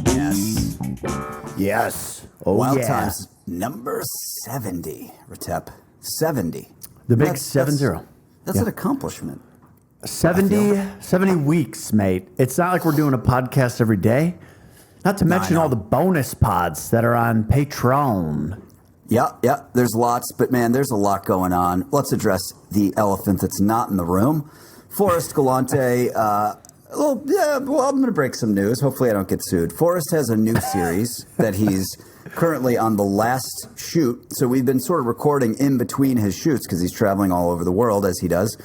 Yes. Yes. Oh, Wild yeah. Times number 70, Retep. 70. The big That's- 7-0. That's an accomplishment. 70 weeks, mate. It's not like we're doing a podcast every day. Not to mention know. all the bonus pods that are on Patreon. Yeah, there's lots, but man, there's a lot going on. Let's address the elephant that's not in the room. Forrest Galante, I'm going to break some news. Hopefully I don't get sued. Forrest has a new series that he's currently on the last shoot. So we've been sort of recording in between his shoots because he's traveling all over the world as he does,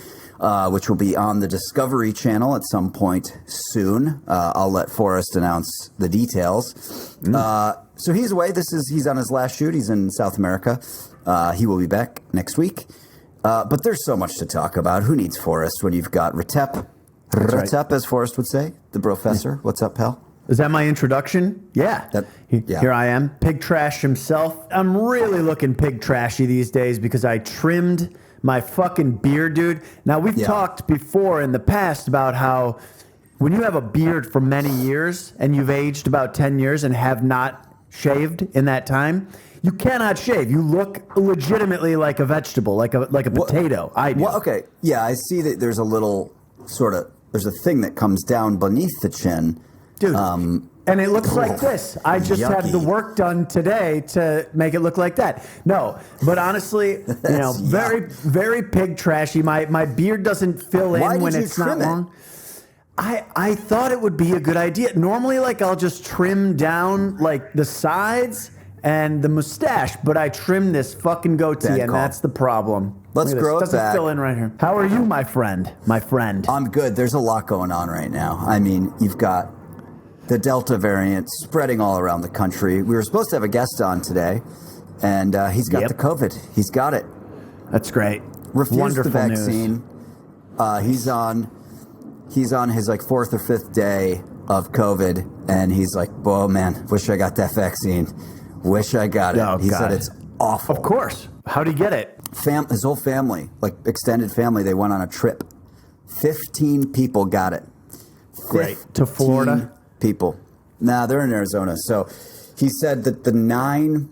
which will be on the Discovery Channel at some point soon. I'll let Forrest announce the details. So he's away. He's on his last shoot. He's in South America. He will be back next week. But there's so much to talk about. Who needs Forrest when you've got Retep? Retep, as Forrest would say, the professor. What's up, pal? Is that my introduction? Yeah. Here I am, pig trash himself. I'm really looking pig trashy these days because I trimmed my fucking beard, dude. Now, we've talked before in the past about how when you have a beard for many years and you've aged about 10 years and have not shaved in that time, you cannot shave. You look legitimately like a vegetable, like a potato. I do. Well, okay. Yeah, I see that there's a little there's a thing that comes down beneath the chin. Dude, and it looks like this. I just had the work done today to make it look like that. No, but honestly, very, very pig trashy. My beard doesn't fill in when it's not long. I thought it would be a good idea. Normally, I'll just trim down the sides and the mustache, but I trimmed this fucking goatee, and that's the problem. Let's grow it back. Doesn't fill in right here. How are you, my friend? I'm good. There's a lot going on right now. I mean, you've got the Delta variant spreading all around the country. We were supposed to have a guest on today, and he's got the COVID. He's got it. That's great. Refused Wonderful the vaccine. He's on his fourth or fifth day of COVID, and he's like, "Oh man, wish I got that vaccine. Wish I got it." Oh, he said it's awful. Of course. How'd he get it? His whole family, extended family, they went on a trip. 15 people got it. Great. To Florida? People. Nah, they're in Arizona. So he said that the 9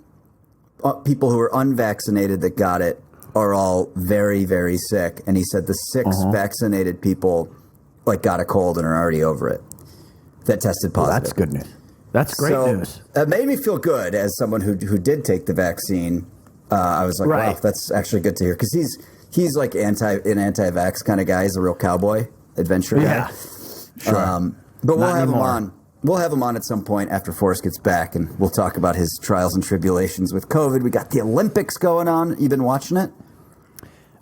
people who are unvaccinated that got it are all very, very sick. And he said the 6 vaccinated people got a cold and are already over it. That tested positive. Well, that's good news. That's great news. That made me feel good as someone who did take the vaccine. I was like, wow, that's actually good to hear. Because he's an anti-vax kind of guy. He's a real cowboy adventurer guy. Sure. But we'll have him on. We'll have him on at some point after Forrest gets back, and we'll talk about his trials and tribulations with COVID. We got the Olympics going on. You been watching it?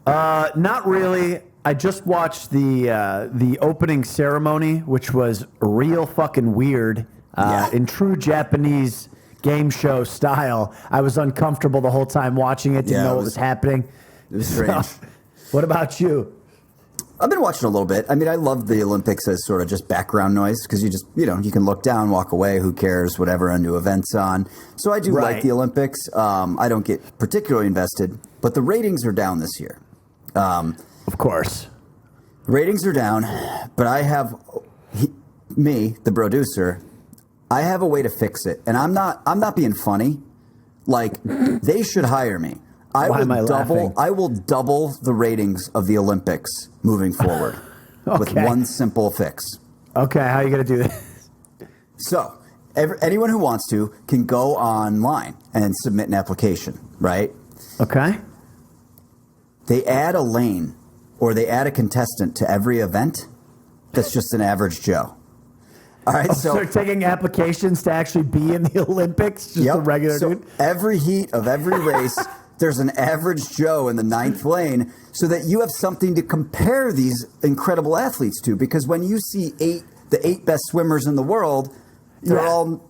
Not really. I just watched the opening ceremony, which was real fucking weird. In true Japanese game show style. I was uncomfortable the whole time watching it. Didn't know what was happening. It was strange. What about you? I've been watching a little bit. I mean, I love the Olympics as sort of just background noise because you just, you can look down, walk away, who cares, whatever, a new event's on. So I do like the Olympics. I don't get particularly invested, but the ratings are down this year. Of course. Ratings are down, but I have, the producer, I have a way to fix it. And I'm not being funny. They should hire me. I will double the ratings of the Olympics moving forward with one simple fix. Okay, how are you going to do this? So, anyone who wants to can go online and submit an application, right? Okay. They add a lane or they add a contestant to every event that's just an average Joe. All right, so they're taking applications to actually be in the Olympics, just a regular dude? Every heat of every race, there's an average Joe in the 9th lane so that you have something to compare these incredible athletes to. Because when you see the 8 best swimmers in the world, they're all,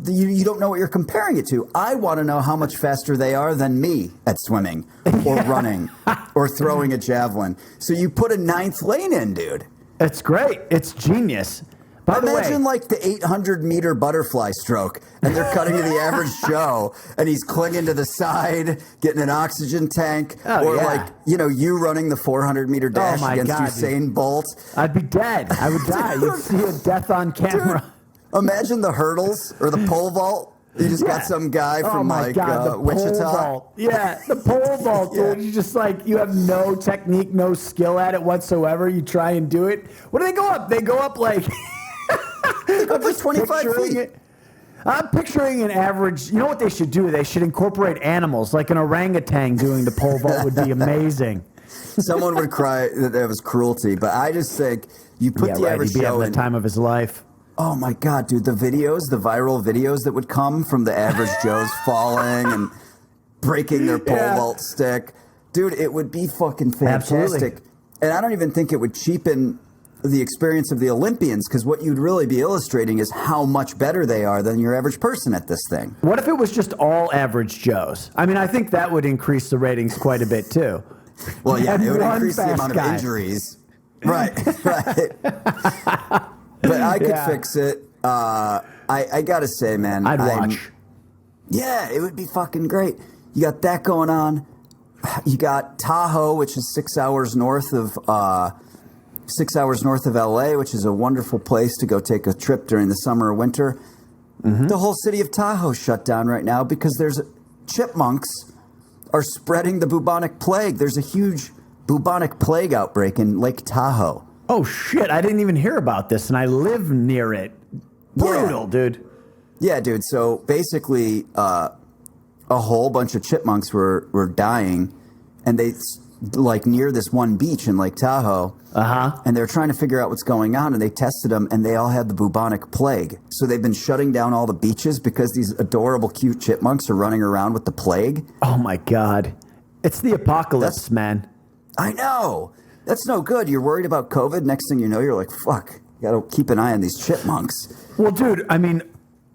you don't know what you're comparing it to. I want to know how much faster they are than me at swimming or running or throwing a javelin. So you put a 9th lane in, dude. It's great. It's genius. By the Imagine way, like the 800-meter butterfly stroke, and they're cutting to the average Joe, and he's clinging to the side, getting an oxygen tank, or like, you running the 400-meter dash against Usain Bolt. I'd be dead. I would die. You'd see a death on camera. Dude, imagine the hurdles or the pole vault. You just got some guy from Wichita. Yeah, the pole vault, dude. You just you have no technique, no skill at it whatsoever. You try and do it. What do they go up? They go up like... They go up like 25 feet. I'm picturing an average... You know what they should do? They should incorporate animals, like an orangutan doing the pole vault would be amazing. Someone would cry that was cruelty, but I just think you put the average He'd be having in... the time of his life. Oh my God, dude, the viral videos that would come from the average Joes falling and breaking their pole vault stick. Dude, it would be fucking fantastic. Absolutely. And I don't even think it would cheapen the experience of the Olympians, because what you'd really be illustrating is how much better they are than your average person at this thing. What if it was just all average Joes? I mean, I think that would increase the ratings quite a bit, too. Well, yeah, it would increase the amount of injuries. Right, right. But I could fix it. I got to say, man. I'd watch. Yeah, it would be fucking great. You got that going on. You got Tahoe, which is 6 hours north of LA, which is a wonderful place to go take a trip during the summer or winter. Mm-hmm. The whole city of Tahoe shut down right now because chipmunks are spreading the bubonic plague. There's a huge bubonic plague outbreak in Lake Tahoe. Oh, shit. I didn't even hear about this, and I live near it. Brutal, dude. Yeah, dude. So basically, a whole bunch of chipmunks were dying, and they, near this one beach in Lake Tahoe, and they're trying to figure out what's going on, and they tested them, and they all had the bubonic plague. So they've been shutting down all the beaches because these adorable, cute chipmunks are running around with the plague. Oh, my God. It's the apocalypse, man. I know. That's no good. You're worried about COVID. Next thing you know, you're like, fuck, got to keep an eye on these chipmunks. Well, dude, I mean,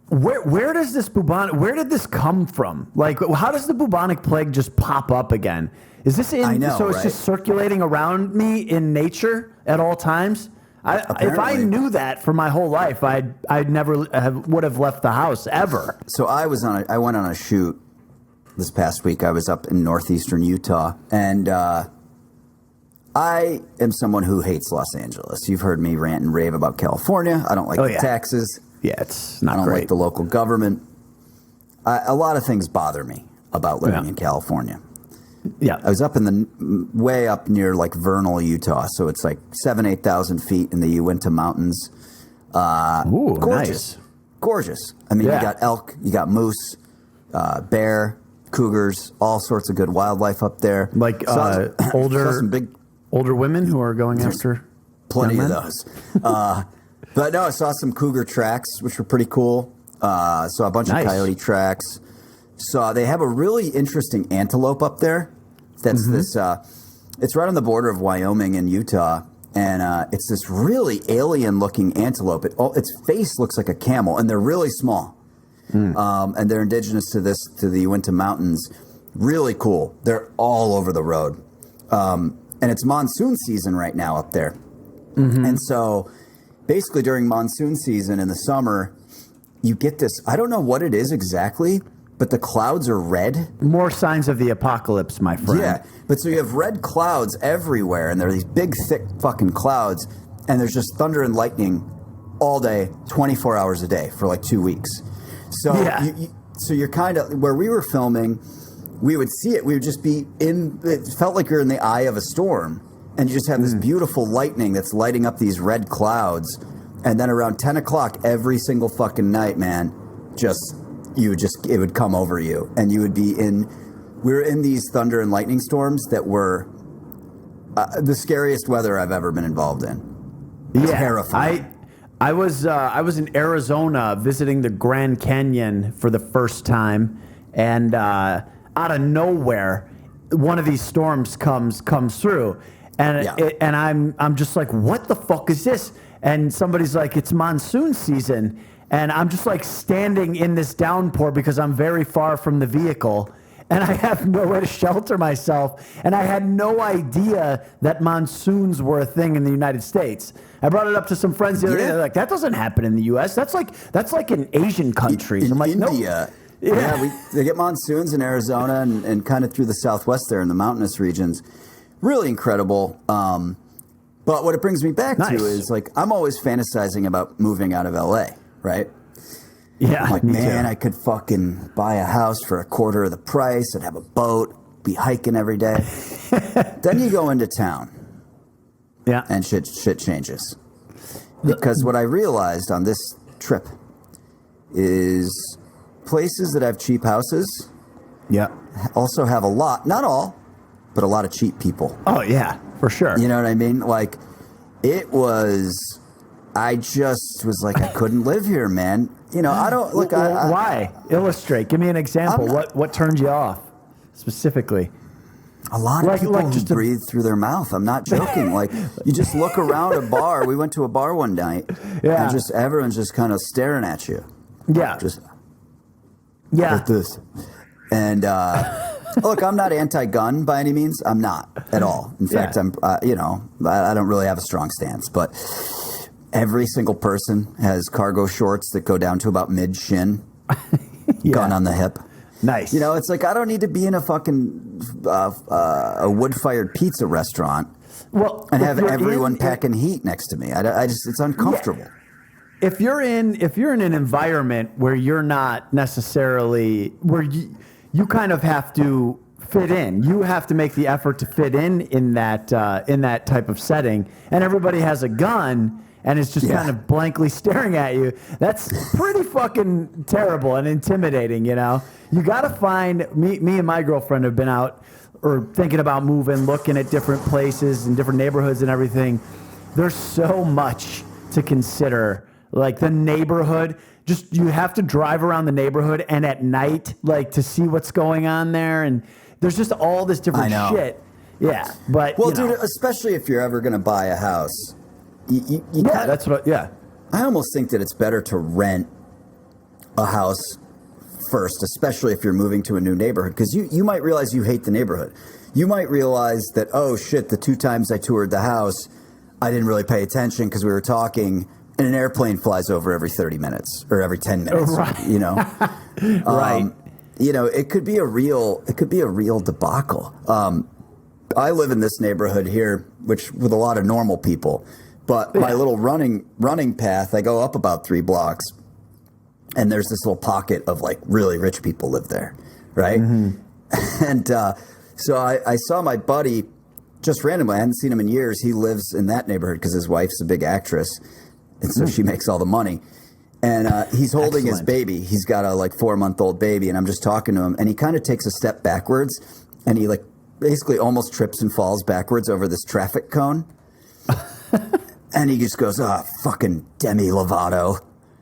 where does this where did this come from? Like, how does the bubonic plague just pop up again? Is this it's just circulating around me in nature at all times? If I knew that for my whole life, I'd never would have left the house ever. So I went on a shoot this past week. I was up in northeastern Utah, and I am someone who hates Los Angeles. You've heard me rant and rave about California. I don't like the taxes. Yeah, it's not great. I don't like the local government. A lot of things bother me about living in California. Yeah. I was up in the way up near Vernal, Utah. So it's 8,000 feet in the Uinta Mountains. Ooh, gorgeous. Nice. Gorgeous. I mean, you got elk, you got moose, bear, cougars, all sorts of good wildlife up there. Older women who are going after plenty of those. But no, I saw some cougar tracks, which were pretty cool. Saw a bunch of coyote tracks. They have a really interesting antelope up there. That's it's right on the border of Wyoming and Utah. And it's this really alien-looking antelope. Its face looks like a camel, and they're really small. And they're indigenous to the Uinta Mountains. Really cool. They're all over the road. And it's monsoon season right now up there. Mm-hmm. And so basically during monsoon season in the summer, you get this, I don't know what it is exactly, but the clouds are red. More signs of the apocalypse, my friend. Yeah, but so you have red clouds everywhere, and there are these big, thick fucking clouds, and there's just thunder and lightning all day, 24 hours a day for 2 weeks. So, so you're kind of, where we were filming, we would see it. We would just be it felt like you're in the eye of a storm. And you just have this beautiful lightning that's lighting up these red clouds. And then around 10 o'clock every single fucking night, man, it would come over you. And you would be we were in these thunder and lightning storms that were the scariest weather I've ever been involved in. Terrifying. I was in Arizona visiting the Grand Canyon for the first time. And out of nowhere, one of these storms comes through, and I'm just like, what the fuck is this? And somebody's like, it's monsoon season, and I'm just standing in this downpour because I'm very far from the vehicle, and I have nowhere to shelter myself. And I had no idea that monsoons were a thing in the United States. I brought it up to some friends the other day. They're like, that doesn't happen in the U.S. That's like in Asian countries. In I'm like, India. No. They get monsoons in Arizona and kind of through the Southwest there in the mountainous regions. Really incredible. But what it brings me back to is, like, I'm always fantasizing about moving out of L.A., right? Yeah, I'm like, man, I could fucking buy a house for a quarter of the price. I'd have a boat, be hiking every day. Then you go into town. Yeah. And shit changes. Because what I realized on this trip is places that have cheap houses also have a lot, not all, but a lot of cheap people. Oh, yeah, for sure. You know what I mean? Like, I just was like, I couldn't live here, man. You know, I don't look. Why? Illustrate. Give me an example. What turned you off specifically? A lot of people who breathe through their mouth. I'm not joking. Like, you just look around a bar. We went to a bar one night, and just everyone's just kind of staring at you. Yeah. Just like this. And look, I'm not anti-gun by any means. I'm not at all. In fact, I'm. I don't really have a strong stance, but. Every single person has cargo shorts that go down to about mid-shin, gun on the hip. Nice. You know, it's like, I don't need to be in a fucking a wood-fired pizza restaurant and have everyone packing heat next to me. I just, it's uncomfortable. Yeah. If you're in an environment where you're not necessarily, where you kind of have to fit in, you have to make the effort to fit in that type of setting, and everybody has a gun, and it's just kind of blankly staring at you. That's pretty fucking terrible and intimidating, you know? You got to find, me and my girlfriend have been out or thinking about moving, looking at different places and different neighborhoods and everything. There's so much to consider. Like the neighborhood, just you have to drive around the neighborhood and at night, like to see what's going on there. And there's just all this different shit. Yeah. But, well, dude, especially if you're ever going to buy a house. I almost think that it's better to rent a house first, especially if you're moving to a new neighborhood, because you might realize you hate the neighborhood. You might realize that, oh shit, the 2 times I toured the house, I didn't really pay attention because we were talking, and an airplane flies over every 30 minutes or every 10 minutes. Right. You know, right. You know, it could be a real debacle. I live in this neighborhood here, which with a lot of normal people. But my little running path, I go up about 3 blocks, and there's this little pocket of like really rich people live there, right? Mm-hmm. And so I saw my buddy just randomly. I hadn't seen him in years. He lives in that neighborhood because his wife's a big actress, and so she makes all the money. And he's holding his baby. He's got a like 4-month-old baby, and I'm just talking to him, and he kind of takes a step backwards, and he like basically almost trips and falls backwards over this traffic cone. And he just goes, fucking Demi Lovato.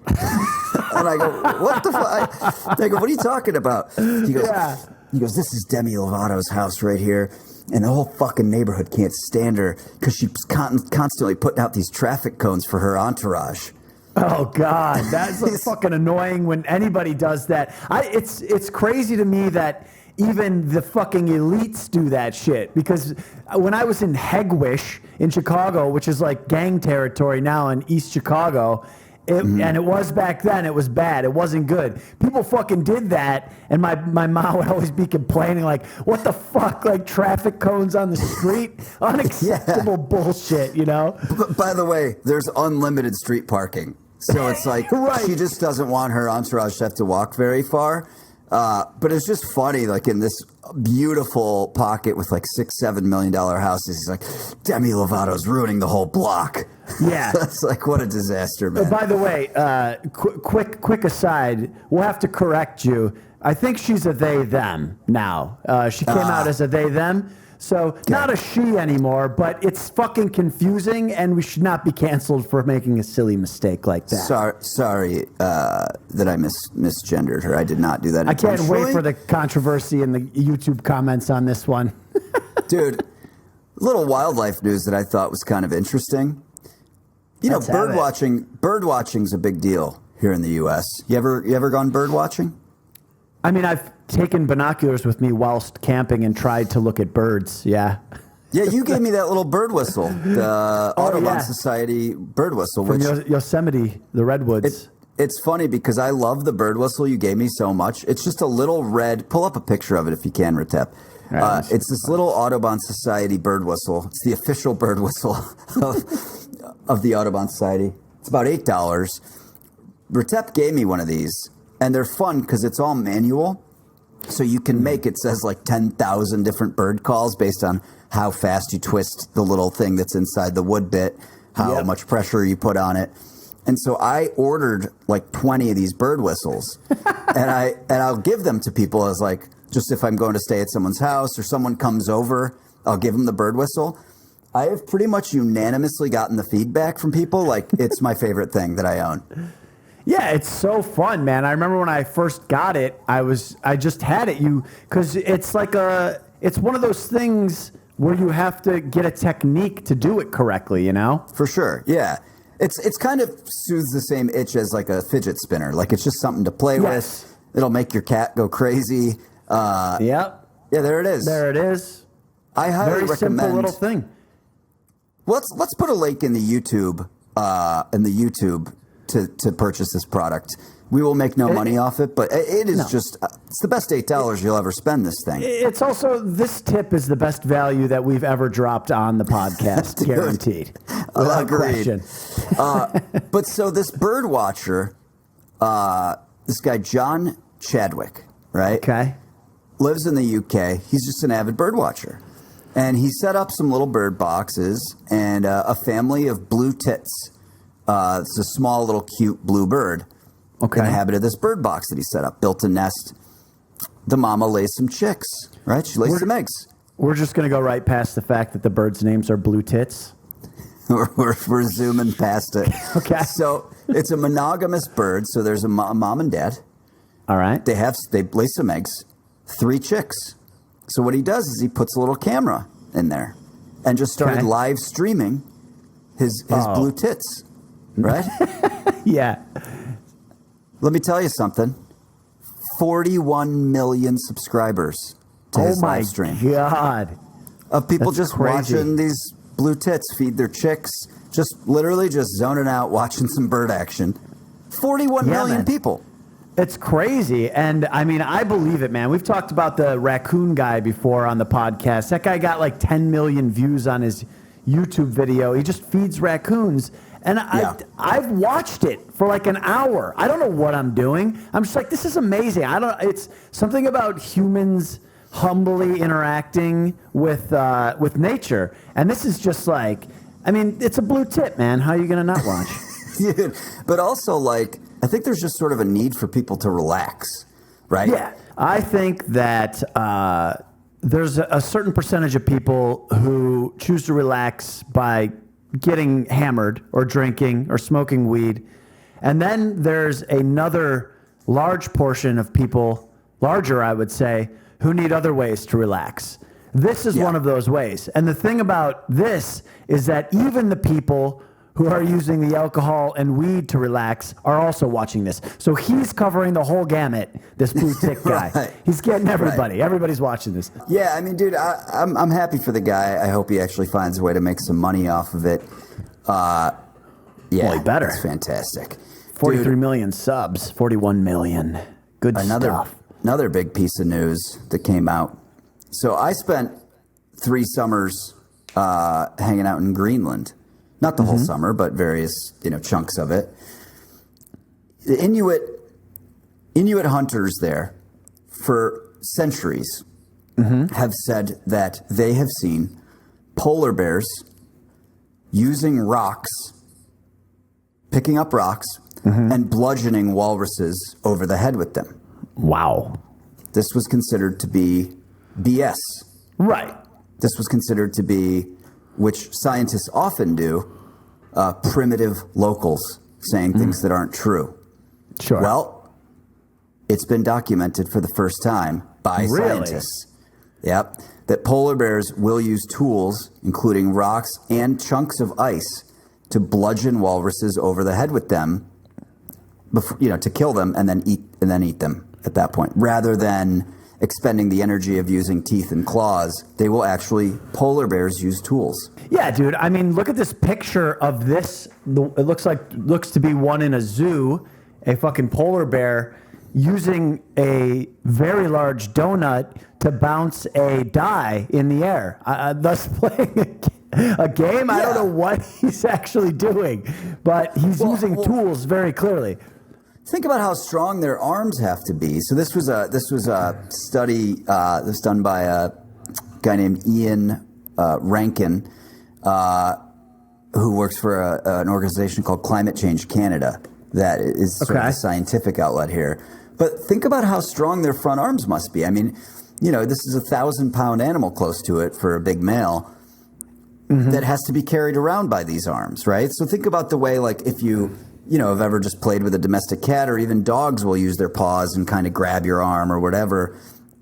And I go, what the fuck? I go, what are you talking about? He goes, this is Demi Lovato's house right here. And the whole fucking neighborhood can't stand her because she's constantly putting out these traffic cones for her entourage. Oh, God. That's fucking annoying when anybody does that. It's crazy to me that even the fucking elites do that shit, because when I was in Hegwish in Chicago, which is like gang territory now in East Chicago, and it was back then, it was bad. It wasn't good. People fucking did that, and my mom would always be complaining like, what the fuck, like traffic cones on the street? Unacceptable bullshit, you know? By the way, there's unlimited street parking. So it's like she just doesn't want her entourage to have to walk very far. But it's just funny, like in this beautiful pocket with like $6-7 million houses, he's like, Demi Lovato's ruining the whole block. Yeah. That's like, what a disaster, man. By the way, quick aside, we'll have to correct you. I think she's a they, them now. She came out as a they, them. So not a she anymore, but it's fucking confusing, and we should not be canceled for making a silly mistake like that. Sorry that I misgendered her. I did not do that I can't wait for the controversy in the YouTube comments on this one. Dude, little wildlife news that I thought was kind of interesting. You know, birdwatching's a big deal here in the U.S. You ever gone bird watching? I mean, I've taken binoculars with me whilst camping and tried to look at birds. Yeah. Yeah, you gave me that little bird whistle, the Audubon Society bird whistle. From Yosemite, the redwoods. It's funny because I love the bird whistle you gave me so much. It's just a little red. Pull up a picture of it if you can, Retep. It's this little Audubon Society bird whistle. It's the official bird whistle of the Audubon Society. It's about $8. Retep gave me one of these, and they're fun because it's all manual. So you can make, it says like 10,000 different bird calls based on how fast you twist the little thing that's inside the wood bit, how much pressure you put on it. And so I ordered like 20 of these bird whistles, and I'll give them to people as like, just if I'm going to stay at someone's house or someone comes over, I'll give them the bird whistle. I have pretty much unanimously gotten the feedback from people like it's my favorite thing that I own. Yeah, it's so fun, man. I remember when I first got it, I just had it because it's it's one of those things where you have to get a technique to do it correctly, you know? For sure, yeah. It's kind of soothes the same itch as like a fidget spinner. Like it's just something to play with. It'll make your cat go crazy. Yep. Yeah, there it is. There it is. I highly recommend. Simple little thing. Let's put a link in the YouTube to purchase this product. We will make no money off it, but it is just, it's the best $8 you'll ever spend this thing. It's also, this tip is the best value that we've ever dropped on the podcast, guaranteed. Without question. But so this bird watcher, this guy, John Chadwick, right? Okay. Lives in the UK. He's just an avid bird watcher. And he set up some little bird boxes and a family of blue tits. It's a small little cute blue bird. Inhabited this bird box that he set up, built a nest. The mama lays some chicks, right? She lays some eggs. We're just going to go right past the fact that the birds' names are blue tits. we're zooming past it. Okay. So it's a monogamous bird. So there's a mom and dad. All right. They lay some eggs, 3 chicks. So what he does is he puts a little camera in there and just started live streaming his blue tits, right? Yeah. Let me tell you something. 41 million subscribers to his live stream. Oh, my God. Of people That's just crazy. watching these blue tits feed their chicks, just literally just zoning out, watching some bird action. 41 million people. It's crazy. And I mean, I believe it, man. We've talked about the raccoon guy before on the podcast. That guy got like 10 million views on his YouTube video. He just feeds raccoons. And I've watched it for like an hour. I don't know what I'm doing. I'm just like, this is amazing. It's something about humans humbly interacting with nature. And this is just like, I mean, it's a blue tit, man. How are you going to not watch? Dude, but also like, I think there's just sort of a need for people to relax, right? Yeah. I think that there's a certain percentage of people who choose to relax by getting hammered or drinking or smoking weed. And then there's another large portion of people, larger I would say, who need other ways to relax. This is one of those ways. And the thing about this is that even the people who are using the alcohol and weed to relax are also watching this. So he's covering the whole gamut, this blue tick guy. Right. He's getting everybody. Right. Everybody's watching this. Yeah, I mean, dude, I'm happy for the guy. I hope he actually finds a way to make some money off of it. Well, he better. It's fantastic. 43 million subs, 41 million. Good stuff. Another big piece of news that came out. So I spent 3 summers hanging out in Greenland. Not the whole summer, but various chunks of it. The Inuit hunters there for centuries have said that they have seen polar bears using rocks, picking up rocks, and bludgeoning walruses over the head with them. Wow. This was considered to be BS. Right. This was considered to be, which scientists often do, primitive locals saying things that aren't true. Sure. Well, it's been documented for the first time by scientists. Yep. That polar bears will use tools, including rocks and chunks of ice, to bludgeon walruses over the head with them, before, to kill them and then eat them. at that point. Rather than expending the energy of using teeth and claws, they will actually, polar bears use tools. Yeah, dude. I mean, look at this picture of this. It looks to be one in a zoo, a fucking polar bear using a very large donut to bounce a die in the air, thus playing a game. I don't know what he's actually doing, but he's using tools very clearly. Think about how strong their arms have to be. So this was a study that was done by a guy named Ian Rankin, who works for an organization called Climate Change Canada. That is sort of a scientific outlet here. But think about how strong their front arms must be. I mean, this is a 1,000-pound animal close to it for a big male that has to be carried around by these arms, right? So think about the way, like, if you have ever just played with a domestic cat, or even dogs will use their paws and kind of grab your arm or whatever.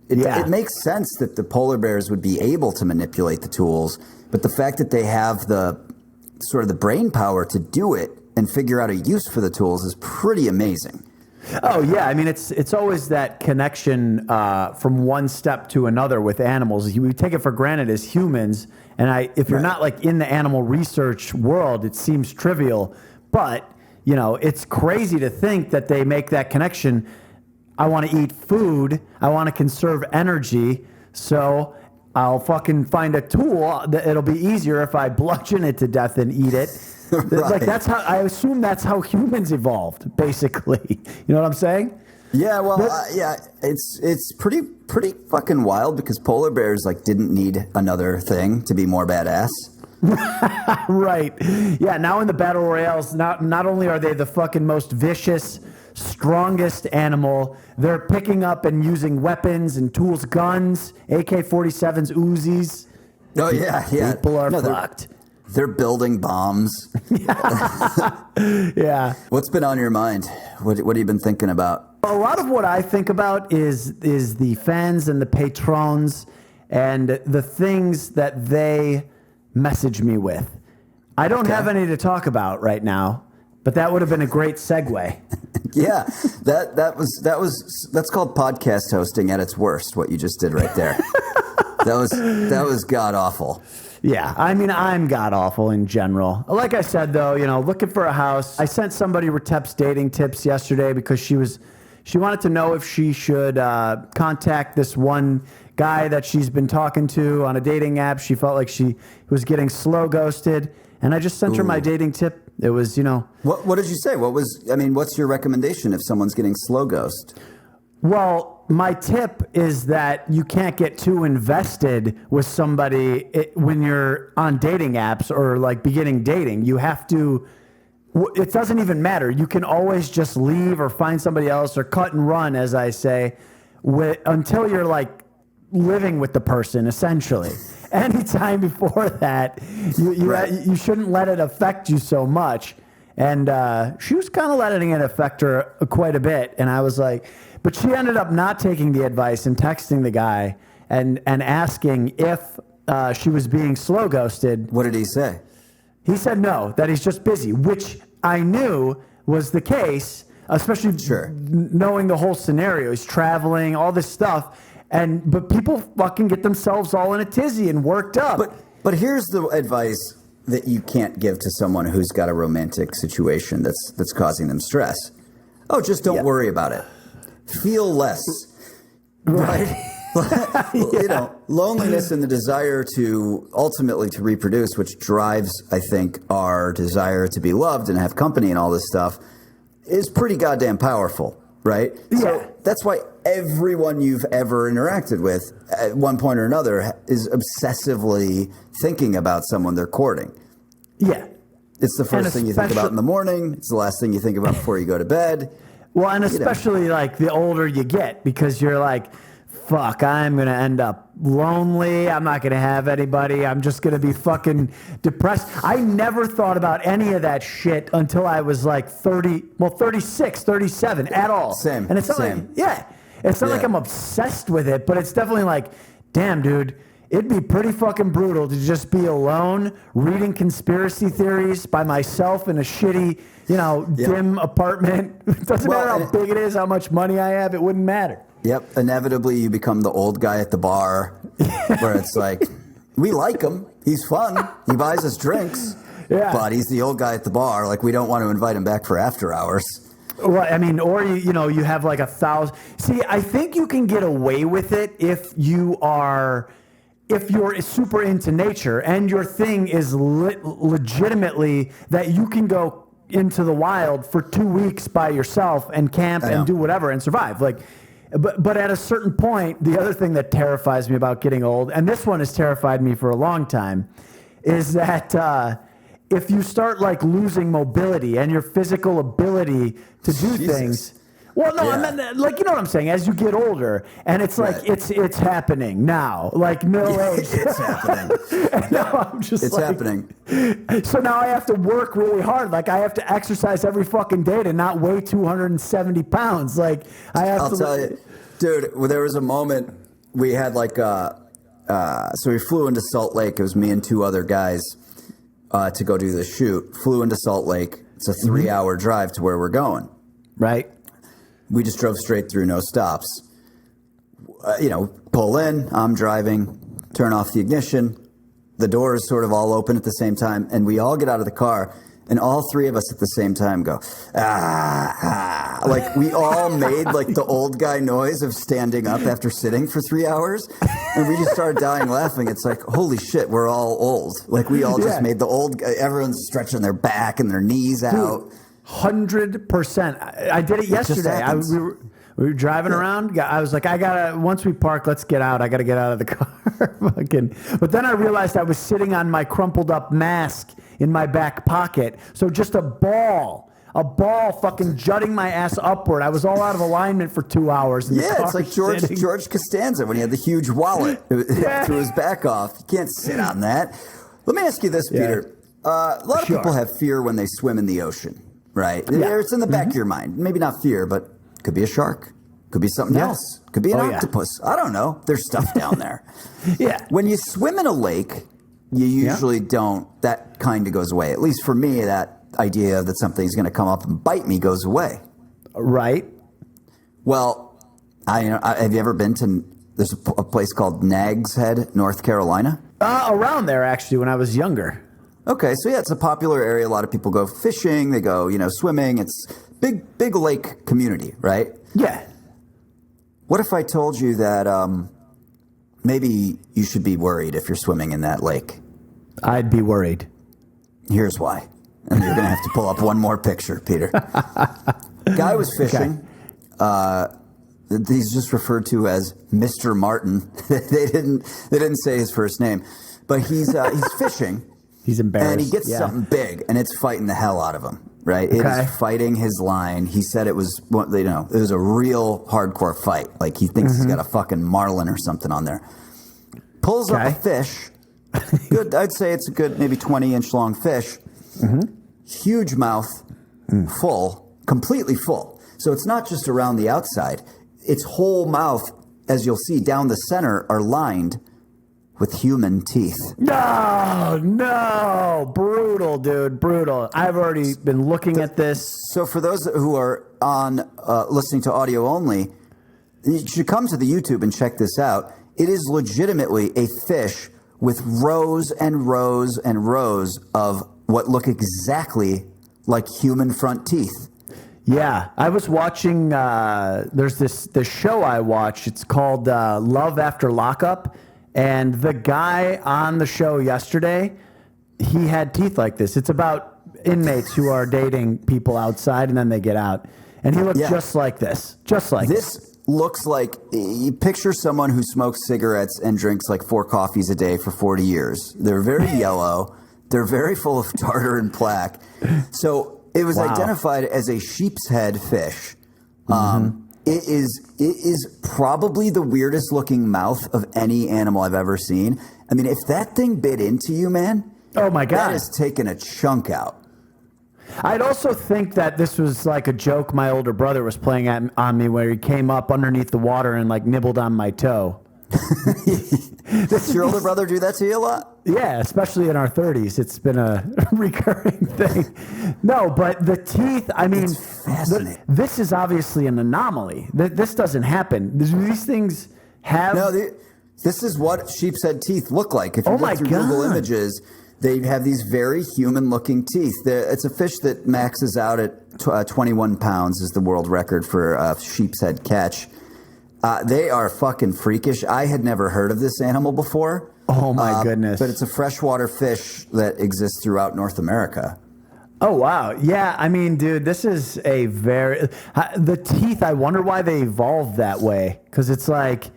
It makes sense that the polar bears would be able to manipulate the tools, but the fact that they have the sort of the brain power to do it and figure out a use for the tools is pretty amazing. Oh yeah, I mean it's always that connection from one step to another with animals. We take it for granted as humans, and if you're not like in the animal research world, it seems trivial, but it's crazy to think that they make that connection. I want to eat food. I want to conserve energy. So I'll fucking find a tool that it'll be easier if I bludgeon it to death and eat it. Like I assume that's how humans evolved, basically. You know what I'm saying? Yeah, well, it's pretty fucking wild because polar bears didn't need another thing to be more badass. Right. Yeah, now in the battle royales, not only are they the fucking most vicious, strongest animal, they're picking up and using weapons and tools, guns, AK-47s, Uzis. Oh, yeah. People are fucked. They're building bombs. Yeah. What's been on your mind? What have you been thinking about? A lot of what I think about is the fans and the patrons and the things that they message me with. I don't have any to talk about right now, but that would have been a great segue. Yeah, that's called podcast hosting at its worst. What you just did right there. That was god awful. Yeah, I mean, I'm god-awful in general. Like I said, though, looking for a house. I sent somebody Retep's dating tips yesterday because she wanted to know if she should contact this one guy that she's been talking to on a dating app. She felt like she was getting slow ghosted, and I just sent her my dating tip. It was, What did you say? What's your recommendation if someone's getting slow ghost? Well, my tip is that you can't get too invested with somebody when you're on dating apps or beginning dating. You have to, it doesn't even matter. You can always just leave or find somebody else or cut and run, as I say, until you're living with the person, essentially. Anytime before that, you shouldn't let it affect you so much. And she was kind of letting it affect her quite a bit. And I was like, but she ended up not taking the advice and texting the guy and asking if she was being slow ghosted. What did he say? He said no, that he's just busy, which I knew was the case, especially knowing the whole scenario. He's traveling, all this stuff. But people fucking get themselves all in a tizzy and worked up. But here's the advice that you can't give to someone who's got a romantic situation that's causing them stress. Oh, just don't worry about it. Feel less. Right? Loneliness and the desire to ultimately to reproduce, which drives, I think, our desire to be loved and have company and all this stuff, is pretty goddamn powerful, right? Yeah. So that's why everyone you've ever interacted with at one point or another is obsessively thinking about someone they're courting. Yeah. It's the first thing you think about in the morning. It's the last thing you think about before you go to bed. Well, and especially the older you get, because you're like, fuck, I'm going to end up lonely. I'm not going to have anybody. I'm just going to be fucking depressed. I never thought about any of that shit until I was 36, 37 at all. Same. And it's not it's not like I'm obsessed with it, but it's definitely damn, dude, it'd be pretty fucking brutal to just be alone reading conspiracy theories by myself in a shitty, dim apartment. It doesn't matter how big it is, how much money I have, it wouldn't matter. Yep. Inevitably, you become the old guy at the bar where it's like, we like him. He's fun. He buys us drinks. Yeah. But he's the old guy at the bar. Like, we don't want to invite him back for after hours. Well, I mean, or you have like 1,000. See, I think you can get away with it if you're super into nature and your thing is legitimately that you can go into the wild for 2 weeks by yourself and camp and do whatever and survive. Like, but at a certain point, the other thing that terrifies me about getting old, and this one has terrified me for a long time, is that if you start like losing mobility and your physical ability to do things. Well, no, I meant like, you know what I'm saying? As you get older, and it's like it's happening now, like middle age. It's happening. And now I'm just it's happening. So now I have to work really hard. Like I have to exercise every fucking day to not weigh 270 pounds. Like I'll tell you, dude. There was a moment we had like so we flew into Salt Lake. It was me and 2 other guys to go do the shoot. Flew into Salt Lake. It's a 3-hour drive to where we're going. Right. We just drove straight through, no stops. Pull in, I'm driving, turn off the ignition. The doors sort of all open at the same time, and we all get out of the car, and all 3 of us at the same time go, like we all made like the old guy noise of standing up after sitting for 3 hours, and we just started dying laughing. It's like, holy shit, we're all old. Like we all just made the old guy, everyone's stretching their back and their knees out. 100%. I did it yesterday. We were driving around. I was like, once we park, let's get out. I got to get out of the car. But then I realized I was sitting on my crumpled up mask in my back pocket. So just a ball fucking jutting my ass upward. I was all out of alignment for 2 hours. In the car it's like George Costanza when he had the huge wallet threw his back off. You can't sit on that. Let me ask you this, Peter. A lot of people have fear when they swim in the ocean. Right. Yeah. It's in the back of your mind. Maybe not fear, but could be a shark. Could be something else. Could be an octopus. I don't know. There's stuff down there. When you swim in a lake, you usually don't. That kind of goes away. At least for me, that idea that something's going to come up and bite me goes away. Right. Well, have you ever been to, there's a place called Nags Head, North Carolina? Around there, actually, when I was younger. Okay, so it's a popular area. A lot of people go fishing. They go, swimming. It's big lake community, right? Yeah. What if I told you that maybe you should be worried if you're swimming in that lake? I'd be worried. Here's why. And you're going to have to pull up one more picture, Peter. Guy was fishing. Okay. He's just referred to as Mr. Martin. They didn't say his first name, but he's fishing. He's embarrassed. And he gets something big, and it's fighting the hell out of him, right? Okay. It is fighting his line. He said it was, it was a real hardcore fight. Like, he thinks he's got a fucking marlin or something on there. Pulls up a fish. Good, I'd say it's a good maybe 20-inch long fish. Huge mouth, full, completely full. So it's not just around the outside. Its whole mouth, as you'll see, down the center, are lined with human teeth. No, brutal, dude, brutal. I've already been looking at this. So for those who are on listening to audio only, you should come to the YouTube and check this out. It is legitimately a fish with rows and rows and rows of what look exactly like human front teeth. Yeah, I was watching, there's this show I watch. It's called Love After Lockup. And the guy on the show yesterday, he had teeth like this. It's about inmates who are dating people outside and then they get out. And he looked just like this. Just like this. Looks like, you picture someone who smokes cigarettes and drinks like 4 coffees a day for 40 years. They're very yellow. They're very full of tartar and plaque. So it was identified as a sheep's head fish. It is probably the weirdest looking mouth of any animal I've ever seen. I mean, if that thing bit into you, man, oh my God, that has taken a chunk out. I'd also think that this was like a joke my older brother was playing on me, where he came up underneath the water and like nibbled on my toe. Does your older brother do that to you a lot? Yeah, especially in our 30s. It's been a recurring thing. No, but the teeth, I mean, this is obviously an anomaly. This doesn't happen. These things have... No, this is what sheep's head teeth look like. If you look through Google Images, they have these very human-looking teeth. It's a fish that maxes out at 21 pounds is the world record for sheep's head catch. They are fucking freakish. I had never heard of this animal before. Oh, my goodness. But it's a freshwater fish that exists throughout North America. Oh, wow. Yeah, I mean, dude, this is a very... The teeth, I wonder why they evolved that way. Because it's like...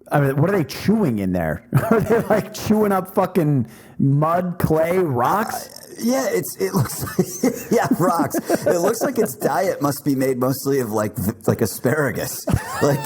I mean, what are they chewing in there? Are they like chewing up fucking mud, clay, rocks? Yeah, it looks like rocks. It looks like its diet must be made mostly of like asparagus. Like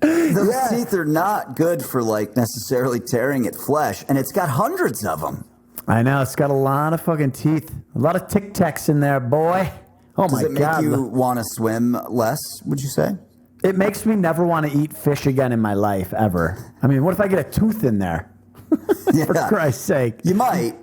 those teeth are not good for like necessarily tearing at flesh, and it's got hundreds of them. I know, it's got a lot of fucking teeth, a lot of Tic Tacs in there, boy. Oh my God! Does it make you want to swim less? Would you say? It makes me never want to eat fish again in my life, ever. I mean, what if I get a tooth in there? For Christ's sake. You might.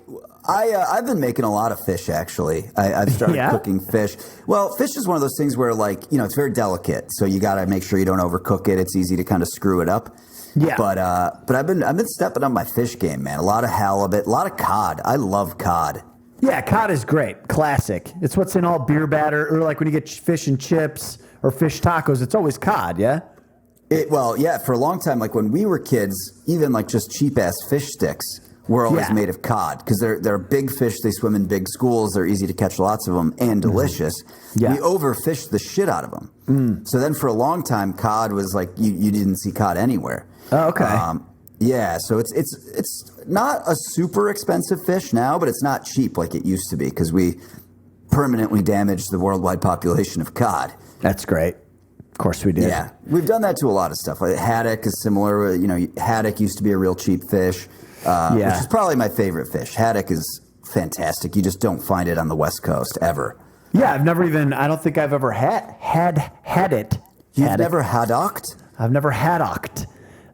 I've been making a lot of fish, actually. I've started cooking fish. Well, fish is one of those things where, like, you know, it's very delicate. So you got to make sure you don't overcook it. It's easy to kind of screw it up. Yeah. But I've been stepping up my fish game, man. A lot of halibut, a lot of cod. I love cod. Yeah, cod is great. Classic. It's what's in all beer batter, or like when you get fish and chips or fish tacos, it's always cod, yeah? Well, yeah, for a long time, like when we were kids, even like just cheap-ass fish sticks were always made of cod because they're big fish. They swim in big schools. They're easy to catch lots of them and delicious. Yeah. We overfished the shit out of them. So then for a long time, cod was like you didn't see cod anywhere. Oh, okay. Yeah, so it's not a super expensive fish now, but it's not cheap like it used to be because we permanently damaged the worldwide population of cod. That's great. Of course we did. Yeah, we've done that to a lot of stuff. Like haddock is similar. You know, haddock used to be a real cheap fish, which is probably my favorite fish. Haddock is fantastic. You just don't find it on the West Coast ever. Yeah, I don't think I've ever had it. You've never haddocked? I've never haddocked.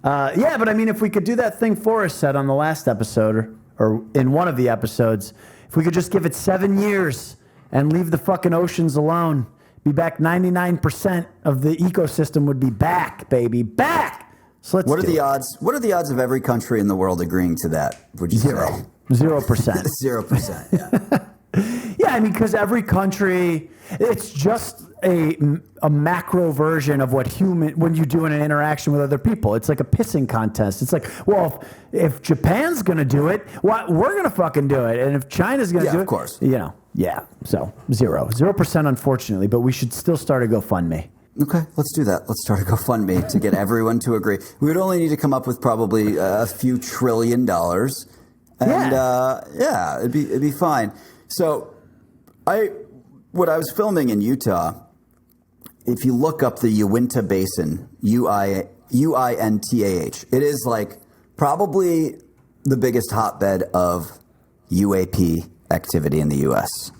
Yeah, but I mean, if we could do that thing Forrest said on the last episode, or in one of the episodes, if we could just give it 7 years and leave the fucking oceans alone, be back 99% of the ecosystem would be back, baby, back. So let's. What are the odds? What are the odds of every country in the world agreeing to that? Would you say 0%? 0%. Yeah. Yeah, I mean, because every country, it's just a macro version of when you do in an interaction with other people. It's like a pissing contest. It's like, well, if Japan's going to do it, we're going to fucking do it. And if China's going to do it, of course. You know, yeah. So 0%, unfortunately, but we should still start a GoFundMe. Okay, let's do that. Let's start a GoFundMe to get everyone to agree. We would only need to come up with probably a few $1 trillion. And it'd be fine. So when I was filming in Utah, if you look up the Uinta Basin, Uintah, it is like probably the biggest hotbed of UAP activity in the U.S.,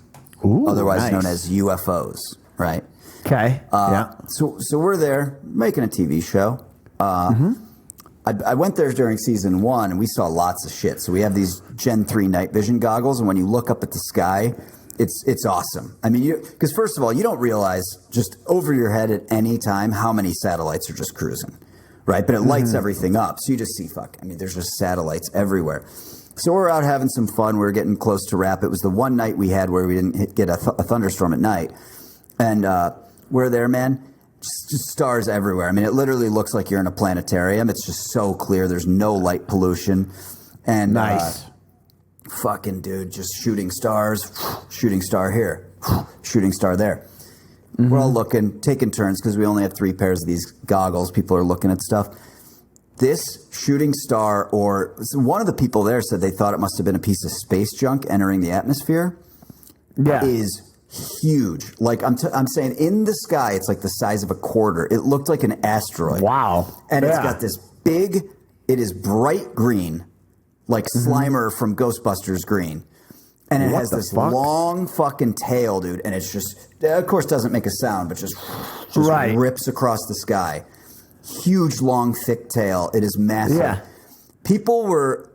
otherwise known as UFOs, right? Okay. So we're there making a TV show. I went there during season 1, and we saw lots of shit. So we have these Gen 3 night vision goggles, and when you look up at the sky, it's awesome. I mean, because first of all, you don't realize just over your head at any time how many satellites are just cruising, right? But it lights everything up, so you just see there's just satellites everywhere. So we're out having some fun. We're getting close to wrap. It was the one night we had where we didn't get a thunderstorm at night, and we're there, man. Just stars everywhere. I mean, it literally looks like you're in a planetarium. It's just so clear. There's no light pollution. And nice. Fucking dude, just shooting stars, shooting star here, shooting star there. We're all looking, taking turns because we only have 3 pairs of these goggles. People are looking at stuff. This shooting star, or one of the people there said they thought it must have been a piece of space junk entering the atmosphere. Yeah. Is huge. Like I'm saying, in the sky, it's like the size of a quarter. It looked like an asteroid. Wow. And it's got this big, it is bright green, like Slimer from Ghostbusters green. And it has this long fucking tail, dude. And it's just, of course, doesn't make a sound, but just rips across the sky. huge, long, thick tail. It is massive. Yeah. People were,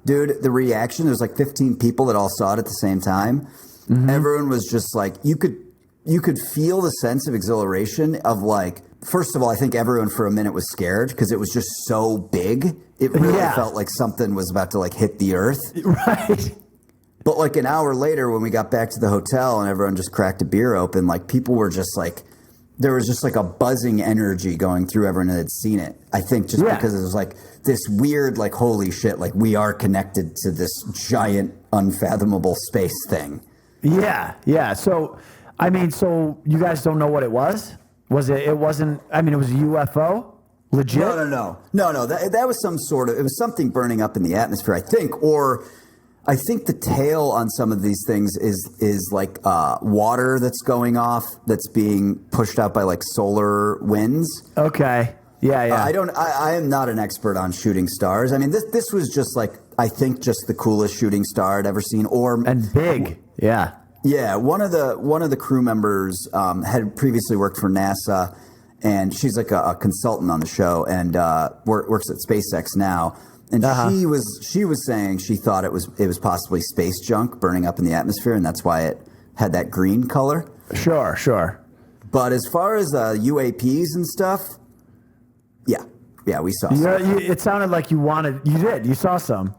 dude, the reaction, there's like 15 people that all saw it at the same time. Mm-hmm. Everyone was just like, you could feel the sense of exhilaration of like, first of all, I think everyone for a minute was scared because it was just so big. It really felt like something was about to like hit the earth. Right. But like an hour later when we got back to the hotel and everyone just cracked a beer open, like people were just like, there was just like a buzzing energy going through everyone that had seen it. I think just because it was like this weird, like, holy shit, like we are connected to this giant, unfathomable space thing. Yeah, yeah. So, I mean, so you guys don't know what it was? Was it? It wasn't. I mean, it was a UFO. Legit? No. That was some sort of. It was something burning up in the atmosphere, I think, or I think the tail on some of these things is like water that's going off that's being pushed out by like solar winds. Okay. Yeah. I am not an expert on shooting stars. I mean, this was just like I think just the coolest shooting star I'd ever seen, and big. Yeah. Yeah, one of the crew members had previously worked for NASA, and she's like a consultant on the show, and works at SpaceX now. And she was saying she thought it was possibly space junk burning up in the atmosphere, and that's why it had that green color. Sure. But as far as UAPs and stuff, yeah, we saw some. It sounded like you did. You saw some.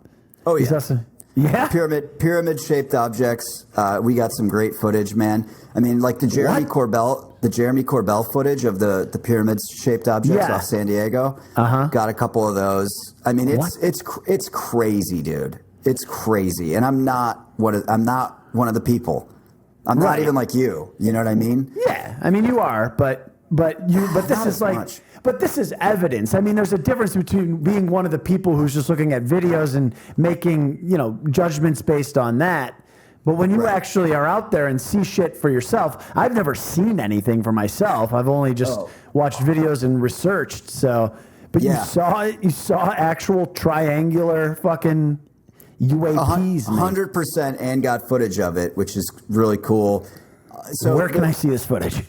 Oh yeah. You saw some. Yeah, pyramid-shaped objects. We got some great footage, man. I mean, like the Jeremy Corbell footage of the pyramid-shaped objects off San Diego. Got a couple of those. I mean, it's crazy, dude. It's crazy, and I'm not one of the people. I'm not even like you. You know what I mean? Yeah, I mean you are, but this is like. Much. But this is evidence. I mean, there's a difference between being one of the people who's just looking at videos and making, judgments based on that. But when you actually are out there and see shit for yourself, I've never seen anything for myself. I've only just watched videos and researched. So, but you saw actual triangular fucking UAPs. 100% and got footage of it, which is really cool. So where can I see this footage?